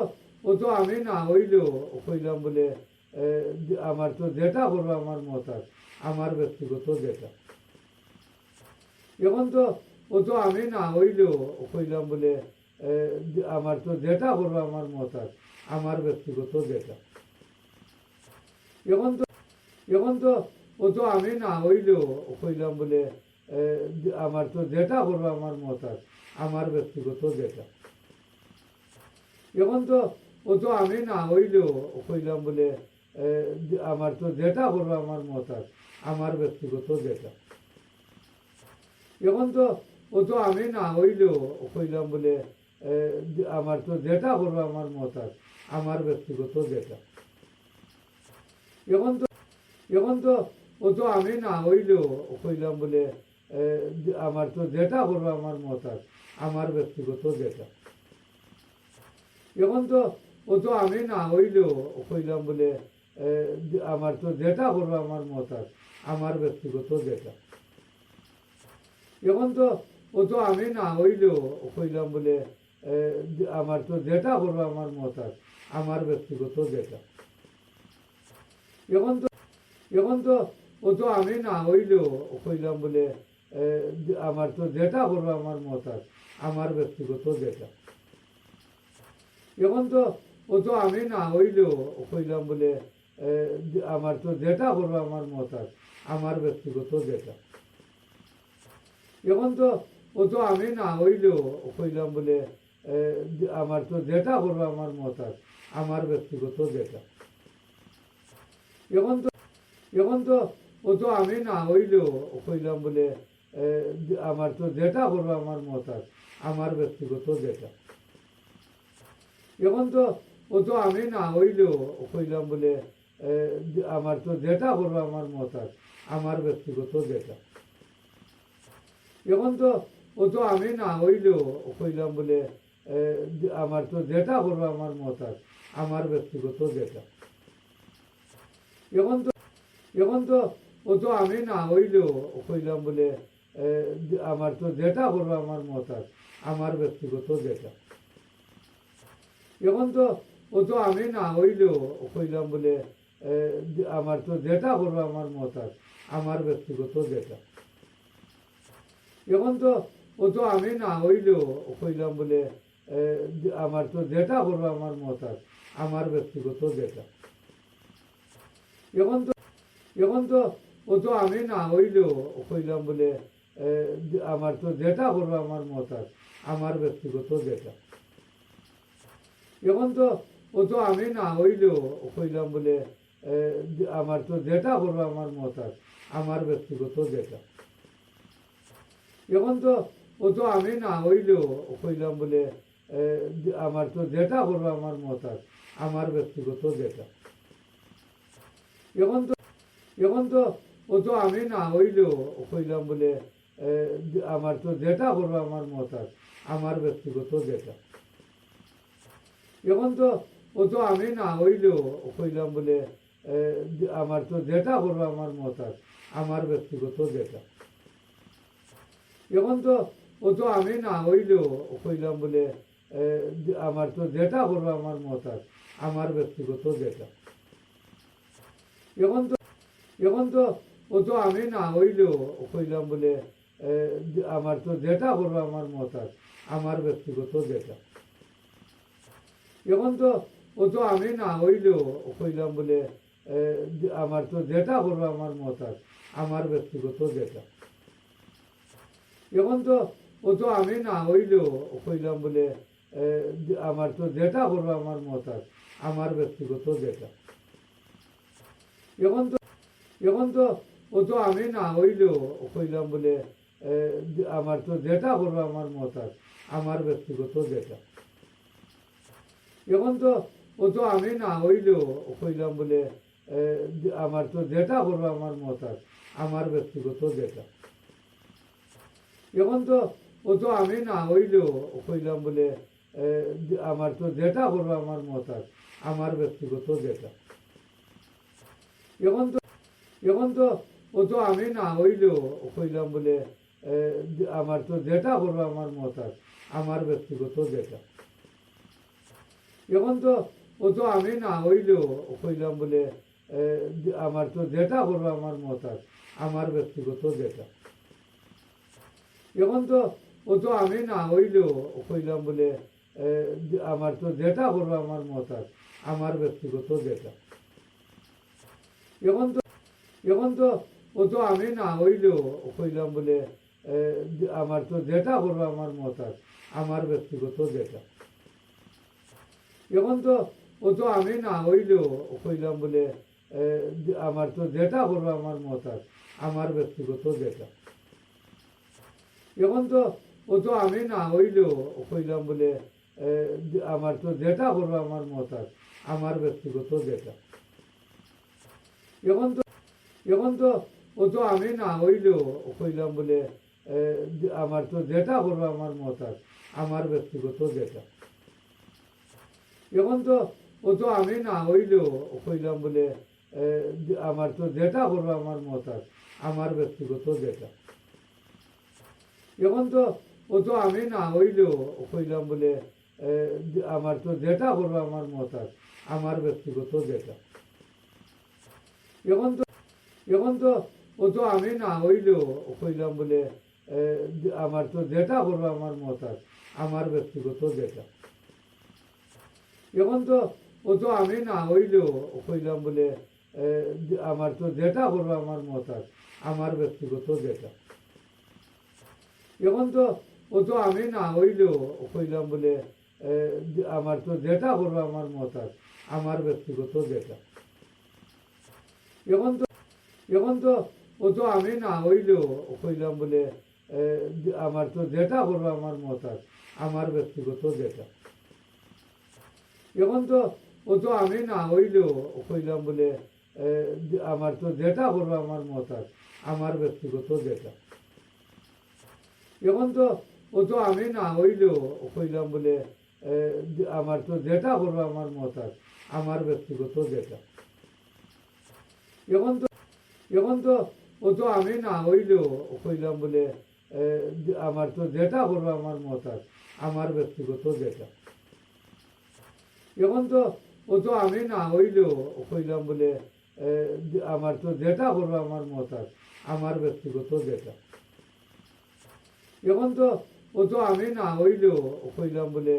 ও তো আমি না হইলেও কইলাম বলে আমার তো যেটা করবো আমার মত আছে, আমার ব্যক্তিগত যেটা। এখন তো ও তো আমি না হইলেও কইলাম বলে আমার তো যেটা করবো আমার মত আছে, আমার ব্যক্তিগত যেটা। এখন তো এখন তো ও তো আমি না হইলেও কইলাম বলে আমার তো যেটা করবো আমার মত আছে, আমার ব্যক্তিগত যেটা। এখন তো ও তো আমি না হইলেও কইলাম বলে আমার তো যেটা করবো আমার মত আছে, আমার ব্যক্তিগত যেটা। এখন তো ও তো আমি না হইলেও কইলাম বলে আমার তো যেটা করবো আমার মত আছে, আমার ব্যক্তিগত যেটা। এখন তো এখন তো ও তো আমি না হইলেও কইলাম বলে আমার তো যেটা করবো আমার মত আছে, আমার ব্যক্তিগত যেটা। এখন তো ও তো আমি না হইলেও কইলাম বলে আমার তো যেটা করবো আমার মত আছে, আমার ব্যক্তিগত যেটা। এখন তো ও তো আমি না হইলেও কইলাম বলে আমার তো যেটা করবো আমার মত আছে, আমার ব্যক্তিগত যেটা। এখন তো এখন তো ও তো আমি না হইলেও কইলাম বলে আমার তো যেটা করবো আমার মত আছে, আমার ব্যক্তিগত যেটা। এখন তো ও তো আমি না হইলেও কইলাম বলে আমার তো যেটা করবো আমার মত আছে, আমার ব্যক্তিগত যেটা। এখন তো ও তো আমি না হইলেও কইলাম বলে আমার তো যেটা করবো আমার মত আছে, আমার ব্যক্তিগত যেটা। এখন তো এখন তো ও তো আমি না হইলেও কইলাম বলে আমার তো যেটা করবো আমার মত আছে, আমার ব্যক্তিগত যেটা। এখন তো ও তো আমি না হইলেও কইলাম বলে আমার তো যেটা করবো আমার মত আছে, আমার ব্যক্তিগত যেটা। এখন তো ও তো আমি না হইলেও কইলাম বলে আমার তো যেটা করবো আমার মত আছে, আমার ব্যক্তিগত যেটা। এখন তো এখন তো ও তো আমি না হইলেও কইলাম বলে আমার তো যেটা করবো আমার মত আছে, আমার ব্যক্তিগত যেটা। এখন তো ও তো আমি না হইলেও কইলাম বলে আমার তো যেটা করবো আমার মত আছে, আমার ব্যক্তিগত যেটা। এখন তো ও তো আমি না হইলেও কইলাম বলে আমার তো যেটা করবো আমার মত আছে, আমার ব্যক্তিগত যেটা। এখন তো এখন তো ও তো আমি না হইলেও কইলাম বলে আমার তো যেটা করবো আমার মত আছে, আমার ব্যক্তিগত যেটা। এখন তো ও তো আমি না হইলেও কইলাম বলে আমার তো যেটা করবো আমার মত আছে, আমার ব্যক্তিগত যেটা। এখন তো ও তো আমি না হইলেও কইলাম বলে আমার তো যেটা করবো আমার মত আছে, আমার ব্যক্তিগত যেটা। এখন তো এখন তো ও তো আমি না হইলেও কইলাম বলে আমার তো যেটা করবো আমার মত আছে, আমার ব্যক্তিগত যেটা। এখন তো ও তো আমি না হইলেও কইলাম বলে আমার তো যেটা করবো আমার মত আছে, আমার ব্যক্তিগত যেটা। এখন তো ও তো আমি না হইলেও কইলাম বলে আমার তো যেটা করবো আমার মত আছে, আমার ব্যক্তিগত যেটা। এখন তো এখন তো ও তো আমি না হইলেও কইলাম বলে আমার তো যেটা করবো আমার মত আছে, আমার ব্যক্তিগত যেটা। এখন তো ও তো আমি না হইলেও কইলাম বলে আমার তো যেটা করবো আমার মত আছে, আমার ব্যক্তিগত যেটা। এখন তো ও তো আমি না হইলেও কইলাম বলে আমার তো যেটা করবো আমার মত আছে, আমার ব্যক্তিগত যেটা। এখন তো এখন তো ও তো আমি না হইলেও কইলাম বলে আমার তো যেটা করবো আমার মত আছে, আমার ব্যক্তিগত যেটা। এখন তো ও তো আমি না হইলেও কইলাম বলে আমার তো যেটা করবো আমার মত আছে, আমার ব্যক্তিগত যেটা। এখন তো ও তো আমি না হইলেও কইলাম বলে আমার তো যেটা করবো আমার মত আছে, আমার ব্যক্তিগত যেটা। এখন তো এখন তো ও তো আমি না হইলেও কইলাম বলে আমার তো যেটা করবো আমার মত আছে, আমার ব্যক্তিগত যেটা। এখন তো ও তো আমি না হইলেও কইলাম বলে আমার তো যেটা করবো আমার মত আছে, আমার ব্যক্তিগত যেটা। এখন তো ও তো আমি না হইলেও কইলাম বলে আমার তো যেটা করবো আমার মত আছে, আমার ব্যক্তিগত যেটা। এখন তো এখন তো ও তো আমি না হইলেও কইলাম বলে আমার তো যেটা করবো আমার মত আছে, আমার ব্যক্তিগত যেটা। এখন তো ও তো আমি না হইলেও কইলাম বলে আমার তো যেটা করবো আমার মত আছে, আমার ব্যক্তিগত যেটা। এখন তো ও তো আমি না হইলেও কইলাম বলে আমার তো যেটা করবো আমার মত আছে, আমার ব্যক্তিগত যেটা। এখন তো এখন তো ও তো আমি না হইলেও কইলাম বলে আমার তো যেটা করবো আমার মত আছে, আমার ব্যক্তিগত যেটা। এখন তো ও তো আমি না হইলেও কইলাম বলে আমার তো যেটা করবো আমার মত আছে, আমার ব্যক্তিগত যেটা। এখন তো ও তো আমি না হইলেও কইলাম বলে আমার তো যেটা করবো আমার মত আছে, আমার ব্যক্তিগত যেটা। এখন তো এখন তো ও তো আমি না হইলেও কইলাম বলে আমার তো যেটা করবো আমার মত আছে, আমার ব্যক্তিগত যেটা। এখন তো ও তো আমি না হইলেও কইলাম বলে আমার তো যেটা করবো আমার মত আছে, আমার ব্যক্তিগত যেটা। এখন তো ও তো আমি না হইলেও কইলাম বলে আমার তো যেটা করবো আমার মত আছে, আমার ব্যক্তিগত যেটা। এখন তো এখন তো ও তো আমি না হইলেও কইলাম বলে আমার তো যেটা করবো আমার মত আছে, আমার ব্যক্তিগত যেটা। এখন তো ও তো আমি না হইলেও কইলাম বলে আমার তো যেটা করবো আমার মত আছে, আমার ব্যক্তিগত যেটা। এখন তো ও তো আমি না হইলেও কইলাম বলে আমার তো যেটা করবো আমার মত আছে, আমার ব্যক্তিগত যেটা। এখন তো এখন তো ও তো আমি না হইলেও কইলাম বলে আমার তো যেটা করবো আমার মত আছে, আমার ব্যক্তিগত যেটা। এখন তো ও তো আমি না হইলেও কইলাম বলে আমার তো যেটা করবো আমার মত আছে, আমার ব্যক্তিগত যেটা। এখন তো ও তো আমি না হইলেও কইলাম বলে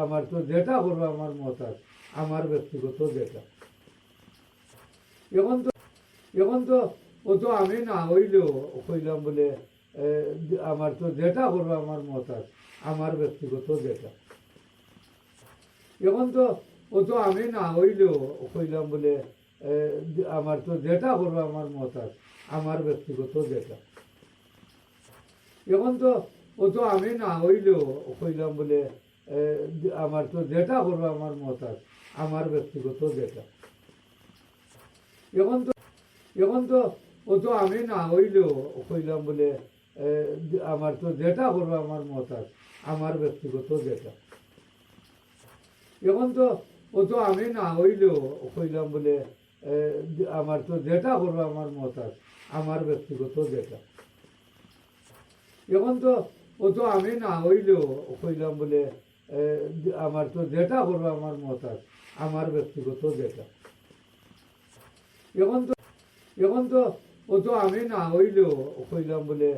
আমার তো যেটা করবো আমার মত আছে, আমার ব্যক্তিগত যেটা। এখন তো এখন তো ও তো আমি না হইলেও কইলাম বলে আমার তো যেটা করবো আমার মত আছে, আমার ব্যক্তিগত যেটা। এখন তো ও তো আমি না হইলেও কইলাম বলে আমার তো যেটা করবো আমার মত আছে, আমার ব্যক্তিগত যেটা। এখন তো ও তো আমি না হইলেও কইলাম বলে আমার তো যেটা করবো আমার মত আছে, আমার ব্যক্তিগত যেটা। এখন তো এখন তো ও তো আমি না হইলেও কইলাম বলে আমার তো যেটা করবো আমার মত আছে, আমার ব্যক্তিগত যেটা। এখন তো ও তো আমি না হইলেও কইলাম বলে আমার তো যেটা করবো আমার মত আছে, আমার ব্যক্তিগত যেটা। এখন তো ও তো আমি না হইলেও কইলাম বলে আমার তো যেটা করবো আমার মত আছে, আমার ব্যক্তিগত যেটা। এখন তো এখন তো ও তো আমি না হইলেও কইলাম বলে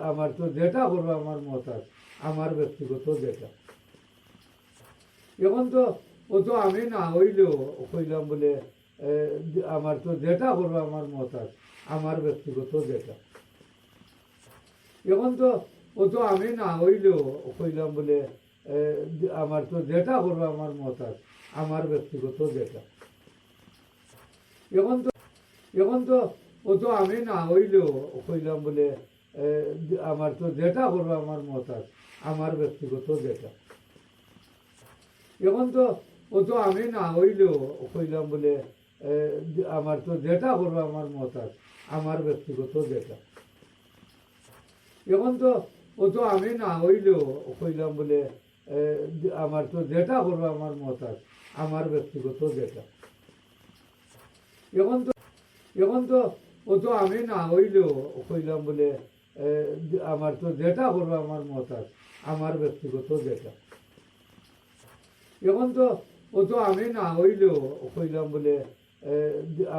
আমার তো যেটা করবো আমার মত আছে, আমার ব্যক্তিগত যেটা। এখন তো ও তো আমি না হইলেও কইলাম বলে আমার তো যেটা করবো আমার মত আছে, আমার ব্যক্তিগত যেটা। এখন তো ও তো আমি না হইলেও কইলাম বলে আমার তো যেটা করবো আমার মত আছে, আমার ব্যক্তিগত যেটা। এখন তো এখন তো ও তো আমি না হইলেও কইলাম বলে আমার তো যেটা করবো আমার মত আছে, আমার ব্যক্তিগত যেটা। এখন তো ও তো আমি না হইলেও কইলাম বলে আমার তো যেটা করবো আমার মত আছে, আমার ব্যক্তিগত যেটা। এখন তো ও তো আমি না হইলেও কইলাম বলে আমার তো যেটা করবো আমার মত আছে, আমার ব্যক্তিগত যেটা। এখন তো এখন তো ও তো আমি না হইলেও কইলাম বলে আমার তো যেটা করবো আমার মত আছে, আমার ব্যক্তিগত যেটা। এখন তো ও তো আমি না হইলেও কইলাম বলে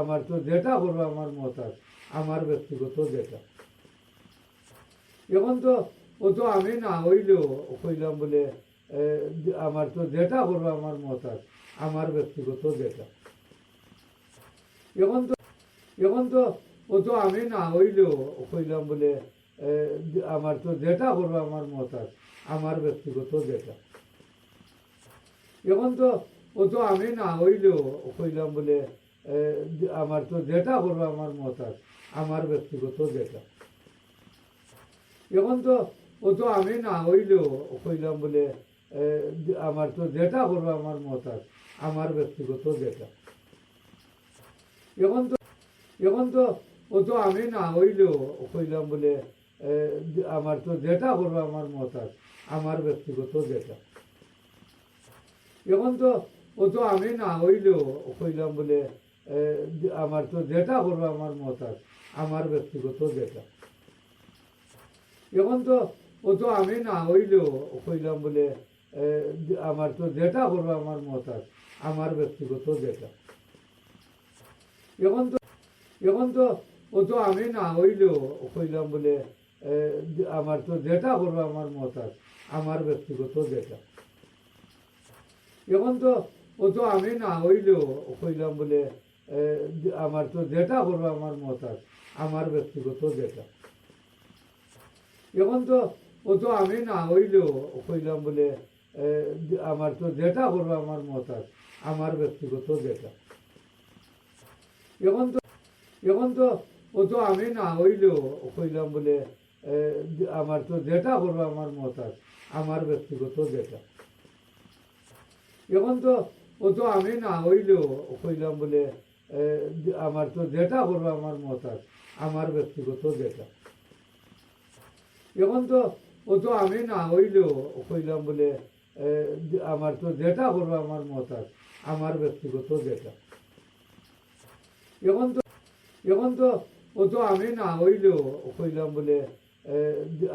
আমার তো যেটা করবো আমার মত আছে, আমার ব্যক্তিগত যেটা। এখন তো ও তো আমি না হইলেও কইলাম বলে আমার তো যেটা করবো আমার মত আছে, আমার ব্যক্তিগত যেটা। এখন তো এখন তো ও তো আমি না হইলেও কইলাম বলে আমার তো যেটা করবো আমার মত আছে, আমার ব্যক্তিগত যেটা। এখন তো ও তো আমি না হইলেও কইলাম বলে আমার তো যেটা করবো আমার মত আছে, আমার ব্যক্তিগত যেটা। এখন তো ও তো আমি না হইলেও কইলাম বলে আমার তো যেটা করবো আমার মত আছে, আমার ব্যক্তিগত যেটা। এখন তো এখন তো ও তো আমি না হইলেও কইলাম বলে আমার তো যেটা করবো আমার মত আছে, আমার ব্যক্তিগত যেটা। এখন তো ও তো আমি না হইলেও কইলাম বলে আমার তো যেটা করবো আমার মত আছে, আমার ব্যক্তিগত যেটা। এখন তো ও তো আমি না হইলেও কইলাম বলে আমার তো যেটা করবো আমার মত আছে, আমার ব্যক্তিগত যেটা। এখন তো এখন তো ও তো আমি না হইলেও কইলাম বলে আমার তো যেটা করবো আমার মত আছে, আমার ব্যক্তিগত যেটা। এখন তো ও তো আমি না হইলেও কইলাম বলে আমার তো যেটা করবো আমার মত আছে, আমার ব্যক্তিগত যেটা। এখন তো ও তো আমি না হইলেও কইলাম বলে আমার তো যেটা করবো আমার মত আছে, আমার ব্যক্তিগত যেটা। এখন তো এখন তো ও তো আমি না হইলেও কইলাম বলে আমার তো যেটা করবো আমার মত আছে, আমার ব্যক্তিগত যেটা। এখন তো ও তো আমি না হইলেও কইলাম বলে আমার তো যেটা করবো আমার মত আছে, আমার ব্যক্তিগত যেটা। এখন তো ও তো আমি না হইলেও কইলাম বলে আমার তো যেটা করবো আমার মত আছে, আমার ব্যক্তিগত যেটা। এখন তো এখন তো ও তো আমি না হইলেও কইলাম বলে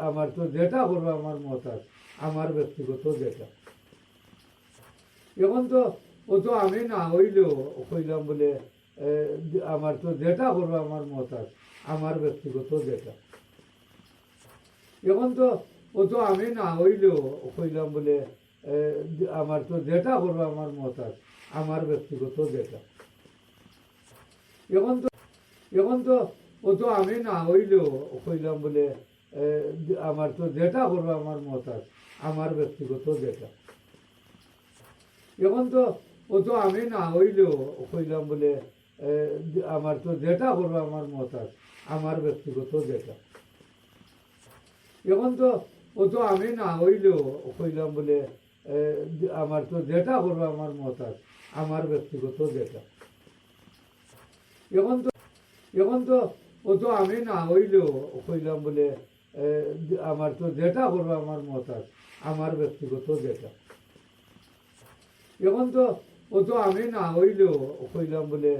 আমার তো যেটা করবো আমার মত আছে, আমার ব্যক্তিগত যেটা। এখন তো ও তো আমি না হইলেও কইলাম বলে আমার তো যেটা করবো আমার মত আছে, আমার ব্যক্তিগত যেটা। এখন তো ও তো আমি না হইলেও কইলাম বলে আমার তো যেটা করবো আমার মত আছে, আমার ব্যক্তিগত যেটা। এখন তো এখন তো ও তো আমি না হইলেও কইলাম বলে আমার তো যেটা করবো আমার মত আছে, আমার ব্যক্তিগত যেটা। এখন তো ও তো আমি না হইলেও কইলাম বলে আমার তো যেটা করবো আমার মত আছে, আমার ব্যক্তিগত যেটা। এখন তো ও তো আমি না হইলেও কইলাম বলে আমার তো যেটা করবো আমার মত আছে, আমার ব্যক্তিগত যেটা। এখন তো এখন তো ও তো আমি না হইলেও কইলাম বলে আমার তো যেটা করবো আমার মত আছে, আমার ব্যক্তিগত যেটা। এখন তো ও তো আমি না হইলেও কইলাম বলে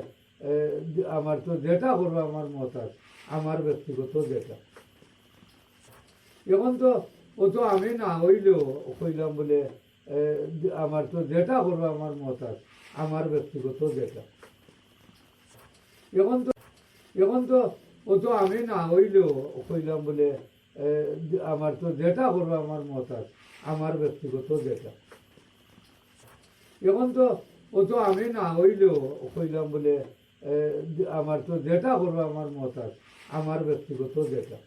আমার তো যেটা করবো আমার মত আছে, আমার ব্যক্তিগত যেটা। এখন তো ও তো আমি না হইলেও কইলাম বলে আমার তো যেটা করবো আমার মত আছে, আমার ব্যক্তিগত যেটা। এখন তো এখন তো ও তো আমি না হইলেও কইলাম বলে আমার তো যেটা করবো আমার মত আছে, আমার ব্যক্তিগত যেটা। এখন তো ও তো আমি না হইলেও কইলাম বলে আমার তো যেটা করবো আমার মত আছে, আমার ব্যক্তিগত যেটা।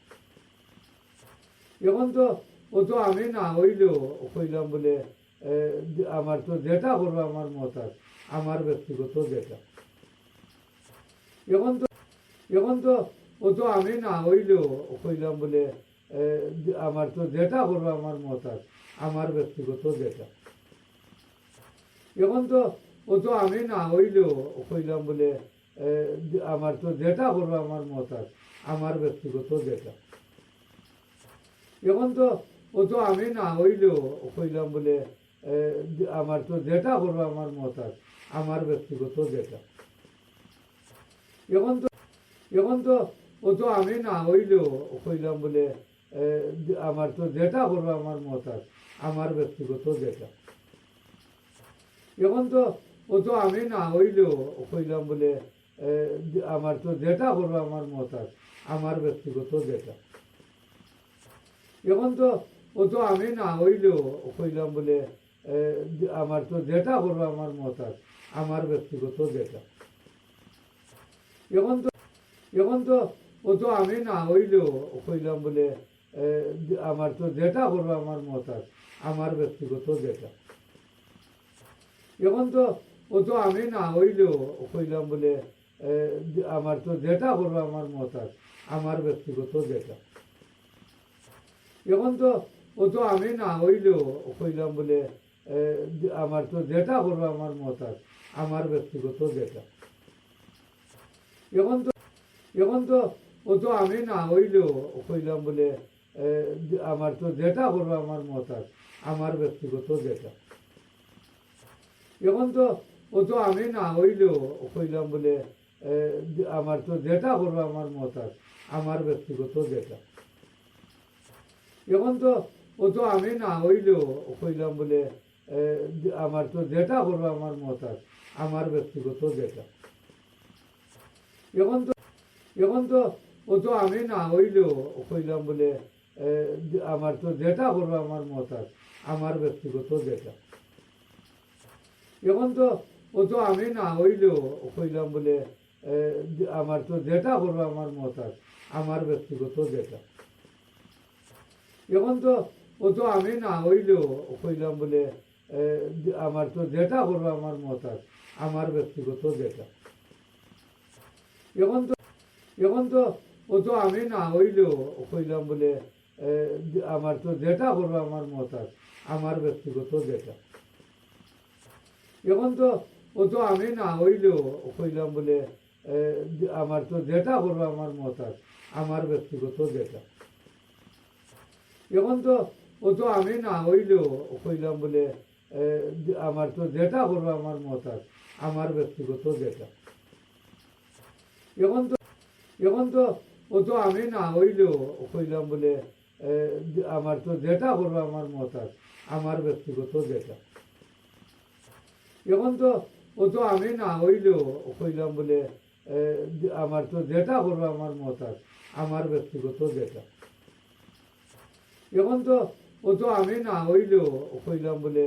এখন তো ও তো আমি না হইলেও কইলাম বলে আমার তো যেটা করবো আমার মত আছে, আমার ব্যক্তিগত যেটা। এখন তো এখন তো ও তো আমি না হইলেও কইলাম বলে আমার তো যেটা করবো আমার মত আছে, আমার ব্যক্তিগত যেটা। এখন তো ও তো আমি না হইলেও কইলাম বলে আমার তো যেটা করবো আমার মত আছে, আমার ব্যক্তিগত যেটা। এখন তো ও তো আমি না হইলেও কইলাম বলে আমার তো যেটা করবো আমার মত আছে, আমার ব্যক্তিগত যেটা। এখন তো এখন তো ও তো আমি না হইলেও কইলাম বলে আমার তো যেটা করবো আমার মত আছে, আমার ব্যক্তিগত যেটা। এখন তো ও তো আমি না হইলেও কইলাম বলে আমার তো যেটা করবো আমার মত আছে, আমার ব্যক্তিগত যেটা। এখন তো ও তো আমি না হইলেও কইলাম বলে আমার তো যেটা করবো আমার মত আছে, আমার ব্যক্তিগত যেটা। এখন তো এখন তো ও তো আমি না হইলেও কইলাম বলে আমার তো যেটা করবো আমার মত আছে, আমার ব্যক্তিগত যেটা। এখন তো ও তো আমি না হইলেও কইলাম বলে আমার তো যেটা করবো আমার মত আছে, আমার ব্যক্তিগত যেটা। এখন তো ও তো আমি না হইলেও কইলাম বলে আমার তো যেটা করবো আমার মত আছে, আমার ব্যক্তিগত যেটা। এখন তো এখন তো ও তো আমি না হইলেও কইলাম বলে আমার তো যেটা করবো আমার মত আছে, আমার ব্যক্তিগত যেটা। এখন তো ও তো আমি না হইলেও কইলাম বলে আমার তো যেটা করবো আমার মত আছে, আমার ব্যক্তিগত যেটা। এখন তো ও তো আমি না হইলেও কইলাম বলে আমার তো যেটা করবো আমার মত আছে, আমার ব্যক্তিগত যেটা। এখন তো এখন তো ও তো আমি না হইলেও কইলাম বলে আমার তো যেটা করবো আমার মত আছে, আমার ব্যক্তিগত যেটা। এখন তো ও তো আমি না হইলেও কইলাম বলে আমার তো যেটা করবো আমার মত আছে, আমার ব্যক্তিগত যেটা। এখন তো ও তো আমি না হইলেও কইলাম বলে আমার তো যেটা করবো আমার মত আছে, আমার ব্যক্তিগত যেটা। এখন তো এখন তো ও তো আমি না হইলেও কইলাম বলে আমার তো যেটা করবো আমার মত আছে, আমার ব্যক্তিগত যেটা। এখন তো ও তো আমি না হইলেও কইলাম বলে আমার তো যেটা করবো আমার মত আছে, আমার ব্যক্তিগত যেটা। এখন তো ও তো আমি না হইলেও কইলাম বলে আমার তো যেটা করবো আমার মত আছে, আমার ব্যক্তিগত যেটা। এখন তো এখন তো ও তো আমি না হইলেও কইলাম বলে আমার তো যেটা করবো আমার মত আছে, আমার ব্যক্তিগত যেটা। এখন তো ও তো আমি না হইলেও কইলাম বলে আমার তো যেটা করবো আমার মত আছে, আমার ব্যক্তিগত যেটা। এখন তো ও তো আমি না হইলেও কইলাম বলে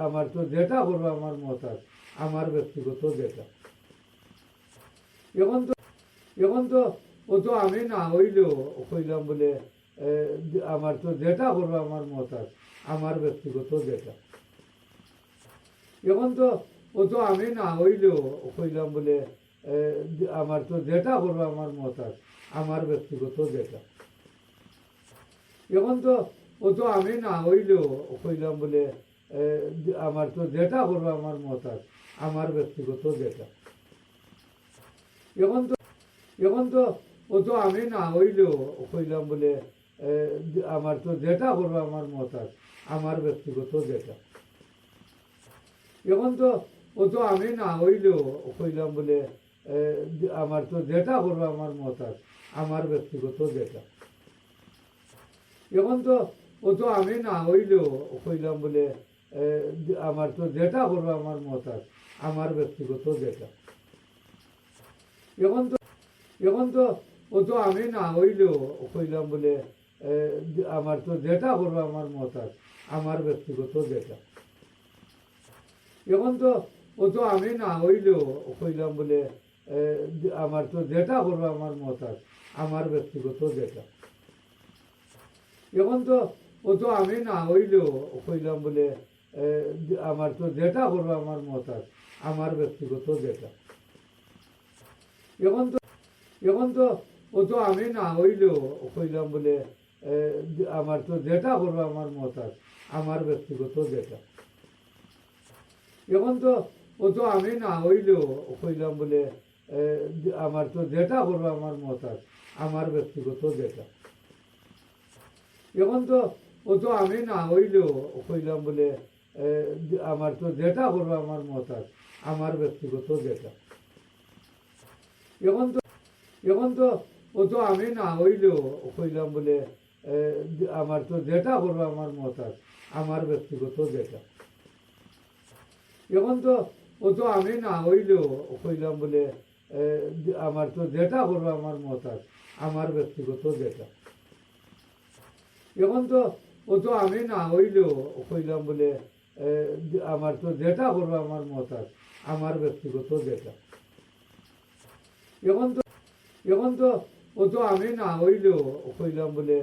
আমার তো যেটা করবো আমার মত আছে, আমার ব্যক্তিগত যেটা। এখন তো এখন তো ও তো আমি না হইলেও কইলাম বলে আমার তো যেটা করবো আমার মত আছে, আমার ব্যক্তিগত যেটা। এখন তো ও তো আমি না হইলেও কইলাম বলে আমার তো যেটা করবো আমার মত আছে, আমার ব্যক্তিগত যেটা। এখন তো ও তো আমি না হইলেও কইলাম বলে আমার তো যেটা করবো আমার মত আছে, আমার ব্যক্তিগত যেটা। এখন তো এখন তো ও তো আমি না হইলেও কইলাম বলে আমার তো যেটা করবো আমার মত আছে, আমার ব্যক্তিগত যেটা। এখন তো ও তো আমি না হইলেও কইলাম বলে আমার তো যেটা করবো আমার মত আছে, আমার ব্যক্তিগত যেটা। এখন তো ও তো আমি না হইলেও কইলাম বলে আমার তো যেটা করবো আমার মত আছে, আমার ব্যক্তিগত যেটা। এখন তো এখন তো ও তো আমি না হইলেও কইলাম বলে আমার তো যেটা করবো আমার মত আছে, আমার ব্যক্তিগত যেটা। এখন তো ও তো আমি না হইলেও কইলাম বলে আমার তো যেটা করবো আমার মত আছে, আমার ব্যক্তিগত যেটা। এখন তো ও তো আমি না হইলেও কইলাম বলে আমার তো যেটা করবো আমার মত আছে, আমার ব্যক্তিগত যেটা। এখন তো এখন তো ও তো আমি না হইলেও কইলাম বলে আমার তো যেটা করবো আমার মত আছে, আমার ব্যক্তিগত যেটা। এখন তো ও তো আমি না হইলেও কইলাম বলে আমার তো যেটা করবো আমার মত আছে, আমার ব্যক্তিগত যেটা। এখন তো ও তো আমি না হইলেও কইলাম বলে আমার তো যেটা করবো আমার মত আছে, আমার ব্যক্তিগত যেটা। এখন তো এখন তো ও তো আমি না হইলেও কইলাম বলে আমার তো যেটা করবো আমার মত আছে, আমার ব্যক্তিগত যেটা। এখন তো ও তো আমি না হইলেও কইলাম বলে আমার তো যেটা করবো আমার মত আছে, আমার ব্যক্তিগত যেটা। এখন তো ও তো আমি না হইলেও কইলাম বলে আমার তো যেটা করবো আমার মত আছে, আমার ব্যক্তিগত যেটা। এখন তো এখন তো ও তো আমি না হইলেও কইলাম বলে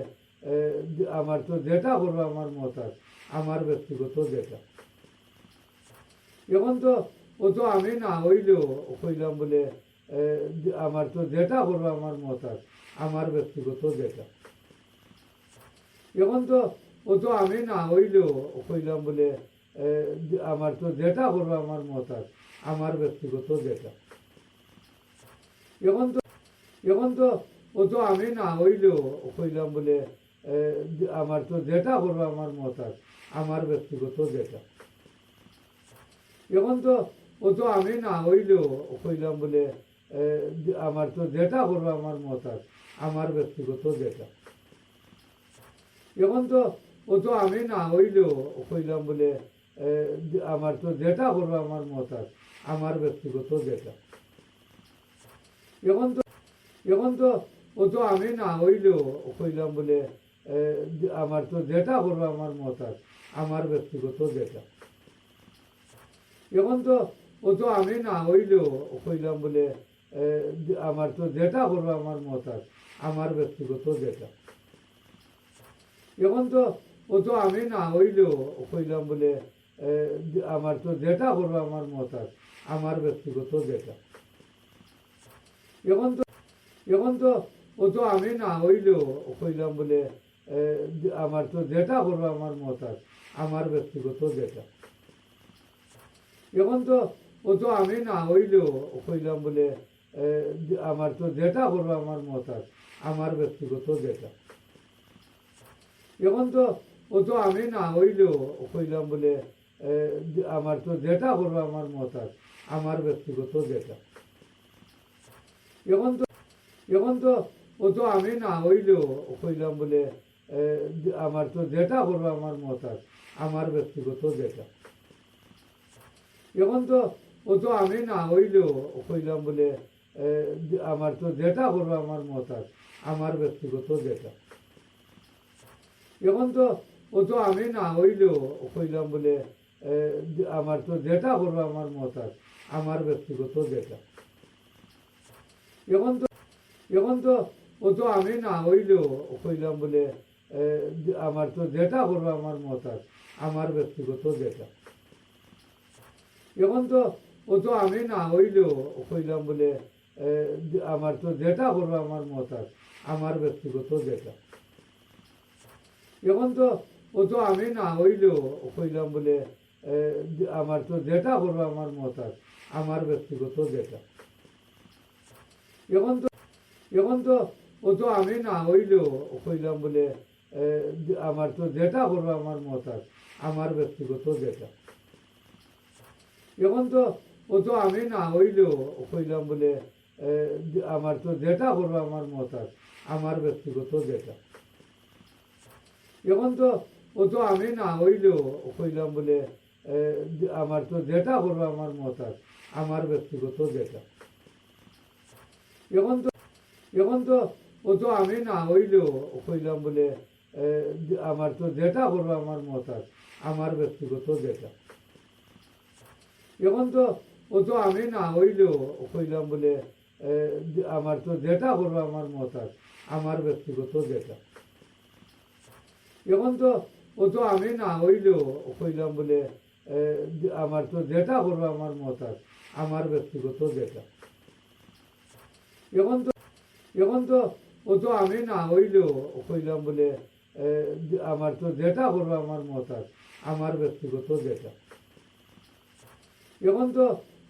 আমার তো যেটা করবো আমার মত আছে, আমার ব্যক্তিগত যেটা। এখন তো ও তো আমি না হইলেও কইলাম বলে আমার তো যেটা করবো আমার মত আছে, আমার ব্যক্তিগত যেটা। এখন তো ও তো আমি না হইলেও কইলাম বলে আমার তো যেটা করবো আমার মত আছে, আমার ব্যক্তিগত যেটা। এখন তো এখন তো ও তো আমি না হইলেও কইলাম বলে আমার তো যেটা করবো আমার মত আছে, আমার ব্যক্তিগত যেটা। এখন তো ও তো আমি না হইলেও কইলাম বলে আমার তো যেটা করবো আমার মত আছে, আমার ব্যক্তিগত যেটা। এখন তো ও তো আমি না হইলেও কইলাম বলে আমার তো যেটা করবো আমার মত আছে, আমার ব্যক্তিগত যেটা। এখন তো এখন তো ও তো আমি না হইলেও কইলাম বলে আমার তো যেটা করবো আমার মত আছে, আমার ব্যক্তিগত যেটা। এখন তো ও তো আমি না হইলেও কইলাম বলে আমার তো যেটা করবো আমার মত আছে, আমার ব্যক্তিগত যেটা। এখন তো ও তো আমি না হইলেও কইলাম বলে আমার তো যেটা করবো আমার মত আছে, আমার ব্যক্তিগত যেটা। এখন তো এখন তো ও তো আমি না হইলেও কইলাম বলে আমার তো যেটা করবো আমার মত আছে, আমার ব্যক্তিগত যেটা। এখন তো ও তো আমি না হইলেও কইলাম বলে আমার তো যেটা করবো আমার মত আছে, আমার ব্যক্তিগত যেটা। এখন তো ও তো আমি না হইলেও কইলাম বলে আমার তো যেটা করবো আমার মত আছে, আমার ব্যক্তিগত যেটা। এখন তো এখন তো ও তো আমি না হইলেও কইলাম বলে আমার তো যেটা করবো আমার মত আছে, আমার ব্যক্তিগত যেটা। এখন তো ও তো আমি না হইলেও কইলাম বলে আমার তো যেটা করবো আমার মত আছে, আমার ব্যক্তিগত যেটা। এখন তো ও তো আমি না হইলেও কইলাম বলে আমার তো যেটা করবো আমার মত আছে, আমার ব্যক্তিগত যেটা। এখন তো এখন তো ও তো আমি না হইলেও কইলাম বলে আমার তো যেটা করবো আমার মত আছে, আমার ব্যক্তিগত যেটা। এখন তো ও তো আমি না হইলেও কইলাম বলে আমার তো যেটা করবো আমার মত আছে, আমার ব্যক্তিগত যেটা। এখন তো ও তো আমি না হইলেও কইলাম বলে আমার তো যেটা করবো আমার মত আছে, আমার ব্যক্তিগত যেটা। এখন তো এখন তো ও তো আমি না হইলেও কইলাম বলে আমার তো যেটা করবো আমার মত আছে, আমার ব্যক্তিগত যেটা। এখন তো ও তো আমি না হইলেও কইলাম বলে আমার তো যেটা করবো আমার মত আছে, আমার ব্যক্তিগত যেটা। এখন তো ও তো আমি না হইলেও কইলাম বলে আমার তো যেটা করবো আমার মত আছে, আমার ব্যক্তিগত যেটা। এখন তো এখন তো ও তো আমি না হইলেও কইলাম বলে আমার তো যেটা করবো আমার মত আছে, আমার ব্যক্তিগত যেটা। এখন তো ও তো আমি না হইলেও কইলাম বলে আমার তো যেটা করবো আমার মত আছে, আমার ব্যক্তিগত যেটা। এখন তো ও তো আমি না হইলেও কইলাম বলে আমার তো যেটা করবো আমার মত আছে, আমার ব্যক্তিগত যেটা। এখন তো এখন তো ও তো আমি না হইলেও কইলাম বলে আমার তো যেটা করবো আমার মত আছে, আমার ব্যক্তিগত যেটা। এখন তো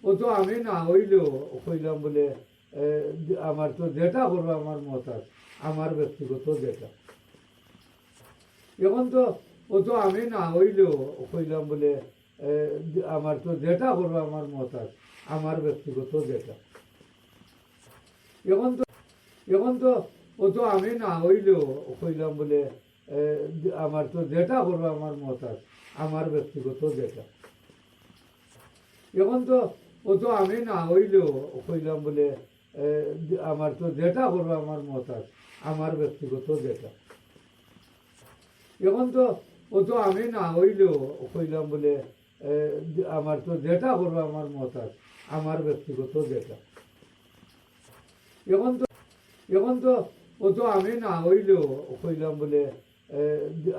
ও তো আমি না হইলেও কইলাম বলে আমার তো যেটা করবো আমার মত আছে, আমার ব্যক্তিগত যেটা। এখন তো ও তো আমি না হইলেও কইলাম বলে আমার তো যেটা করবো আমার মত আছে, আমার ব্যক্তিগত যেটা। এখন তো এখন তো ও তো আমি না হইলেও কইলাম বলে আমার তো যেটা করবো আমার মত আছে, আমার ব্যক্তিগত যেটা। এখন তো ও তো আমি না হইলেও কইলাম বলে আমার তো যেটা করবো আমার মত আছে, আমার ব্যক্তিগত যেটা। এখন তো ও তো আমি না হইলেও কইলাম বলে আমার তো যেটা করবো আমার মত আছে, আমার ব্যক্তিগত যেটা। এখন তো এখন তো ও তো আমি না হইলেও কইলাম বলে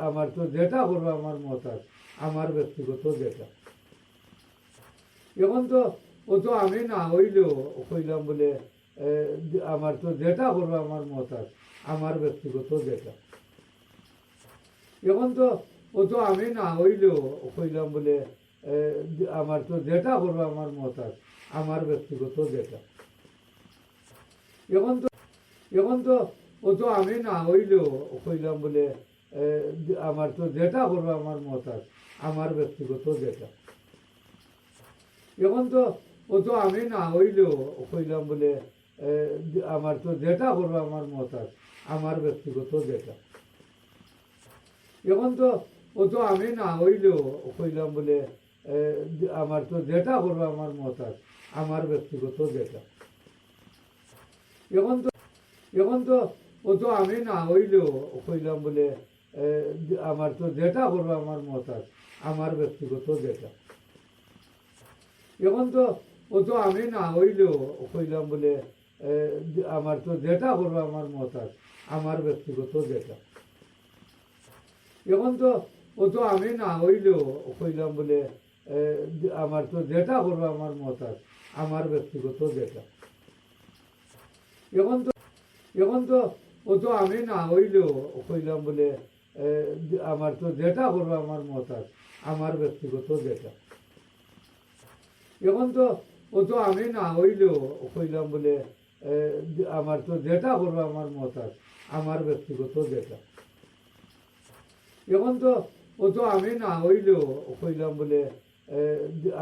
আমার তো যেটা করবো আমার মত আছে, আমার ব্যক্তিগত যেটা। এখন তো ও তো আমি না হইলেও কইলাম বলে আমার তো যেটা করবো আমার মত আছে, আমার ব্যক্তিগত যেটা। এখন তো ও তো আমি না হইলেও কইলাম বলে আমার তো যেটা করবো আমার মত আছে, আমার ব্যক্তিগত যেটা। এখন তো এখন তো ও তো আমি না হইলেও কইলাম বলে আমার তো যেটা করবো আমার মত আছে, আমার ব্যক্তিগত যেটা। এখন তো ও তো আমি না হইলেও কইলাম বলে আমার তো যেটা করবো আমার মত আছে, আমার ব্যক্তিগত যেটা। এখন তো ও তো আমি না হইলেও কইলাম বলে আমার তো যেটা করবো আমার মত আছে, আমার ব্যক্তিগত যেটা। এখন তো এখন তো ও তো আমি না হইলেও কইলাম বলে আমার তো যেটা করবো আমার মত আছে, আমার ব্যক্তিগত যেটা। এখন তো ও তো আমি না হইলেও কইলাম বলে আমার তো যেটা করবো আমার মত আছে, আমার ব্যক্তিগত যেটা। এখন তো ও তো আমি না হইলেও কইলাম বলে আমার তো যেটা করবো আমার মত আছে, আমার ব্যক্তিগত যেটা। এখন তো এখন তো ও তো আমি না হইলেও কইলাম বলে আমার তো যেটা করবো আমার মত আছে, আমার ব্যক্তিগত যেটা। এখন তো ও তো আমি না হইলেও কইলাম বলে আমার তো যেটা করবো আমার মত আছে, আমার ব্যক্তিগত যেটা। এখন তো ও তো আমি না হইলেও কইলাম বলে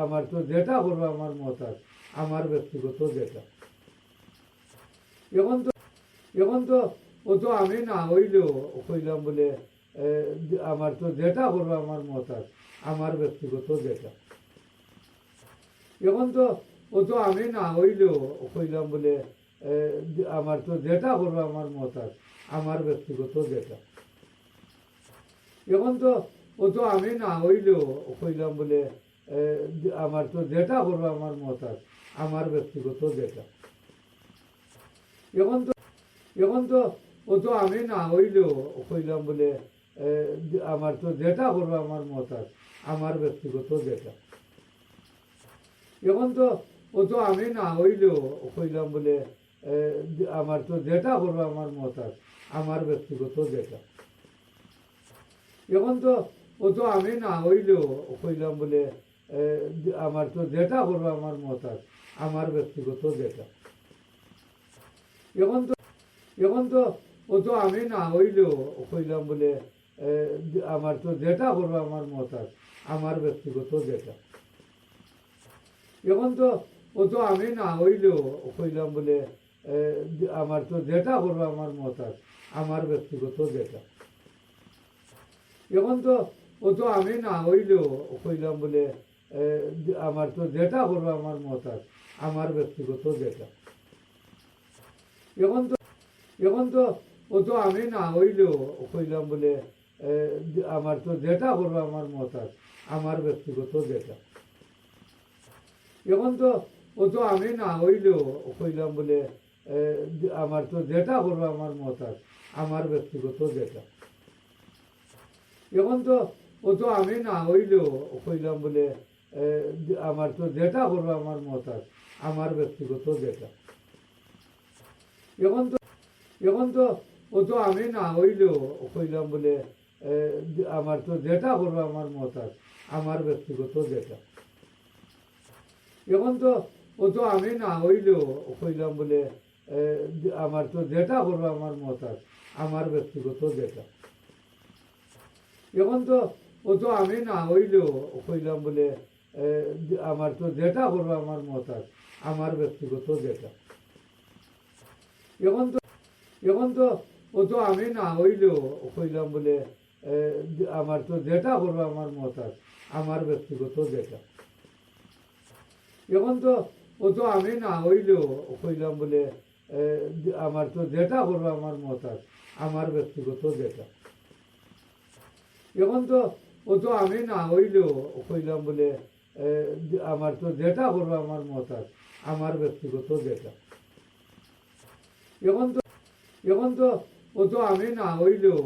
আমার তো যেটা করবো আমার মত আছে, আমার ব্যক্তিগত যেটা। এখন তো এখন তো ও তো আমি না হইলেও কইলাম বলে আমার তো যেটা করবো আমার মত আছে, আমার ব্যক্তিগত যেটা। এখন তো ও তো আমি না হইলেও কইলাম বলে আমার তো যেটা করবো আমার মত আছে, আমার ব্যক্তিগত যেটা। এখন তো ও তো আমি না হইলেও কইলাম বলে আমার তো যেটা করবো আমার মত আছে, আমার ব্যক্তিগত যেটা। এখন তো এখন তো ও তো আমি না হইলেও কইলাম বলে আমার তো যেটা করবো আমার মত আছে, আমার ব্যক্তিগত যেটা। এখন তো ও তো আমি না হইলেও কইলাম বলে আমার তো যেটা করবো আমার মত আছে, আমার ব্যক্তিগত যেটা। এখন তো ও তো আমি না হইলেও কইলাম বলে আমার তো যেটা করবো আমার মত আছে, আমার ব্যক্তিগত যেটা। এখন তো এখন তো ও তো আমি না হইলেও কইলাম বলে আমার তো যেটা করবো আমার মত আছে, আমার ব্যক্তিগত যেটা। এখন তো ও তো আমি না হইলেও কইলাম বলে আমার তো যেটা করবো আমার মত আছে, আমার ব্যক্তিগত যেটা। এখন তো ও তো আমি না হইলেও কইলাম বলে আমার তো যেটা করবো আমার মত আছে, আমার ব্যক্তিগত যেটা। এখন তো এখন তো ও তো আমি না হইলেও কইলাম বলে আমার তো যেটা করবো আমার মত আছে, আমার ব্যক্তিগত যেটা। এখন তো ও তো আমি না হইলেও কইলাম বলে আমার তো যেটা করবো আমার মত আছে, আমার ব্যক্তিগত যেটা। এখন তো ও তো আমি না হইলেও কইলাম বলে আমার তো যেটা করবো আমার মত আছে, আমার ব্যক্তিগত যেটা। এখন তো এখন তো ও তো আমি না হইলেও কইলাম বলে আমার তো যেটা করবো আমার মত আছে, আমার ব্যক্তিগত যেটা। এখন তো ও তো আমি না হইলেও কইলাম বলে আমার তো যেটা করবো আমার মত আছে, আমার ব্যক্তিগত যেটা। এখন তো ও তো আমি না হইলেও কইলাম বলে আমার তো যেটা করবো আমার মত আছে, আমার ব্যক্তিগত যেটা। এখন তো এখন তো ও তো আমি না হইলেও কইলাম বলে আমার তো যেটা করবো আমার মত আছে, আমার ব্যক্তিগত যেটা। এখন তো ও তো আমি না হইলেও কইলাম বলে আমার তো যেটা করবো আমার মত আছে, আমার ব্যক্তিগত যেটা। এখন তো ও তো আমি না হইলেও কইলাম বলে আমার তো যেটা করবো আমার মত আছে, আমার ব্যক্তিগত যেটা। এখন তো এখন তো ও তো আমি না হইলেও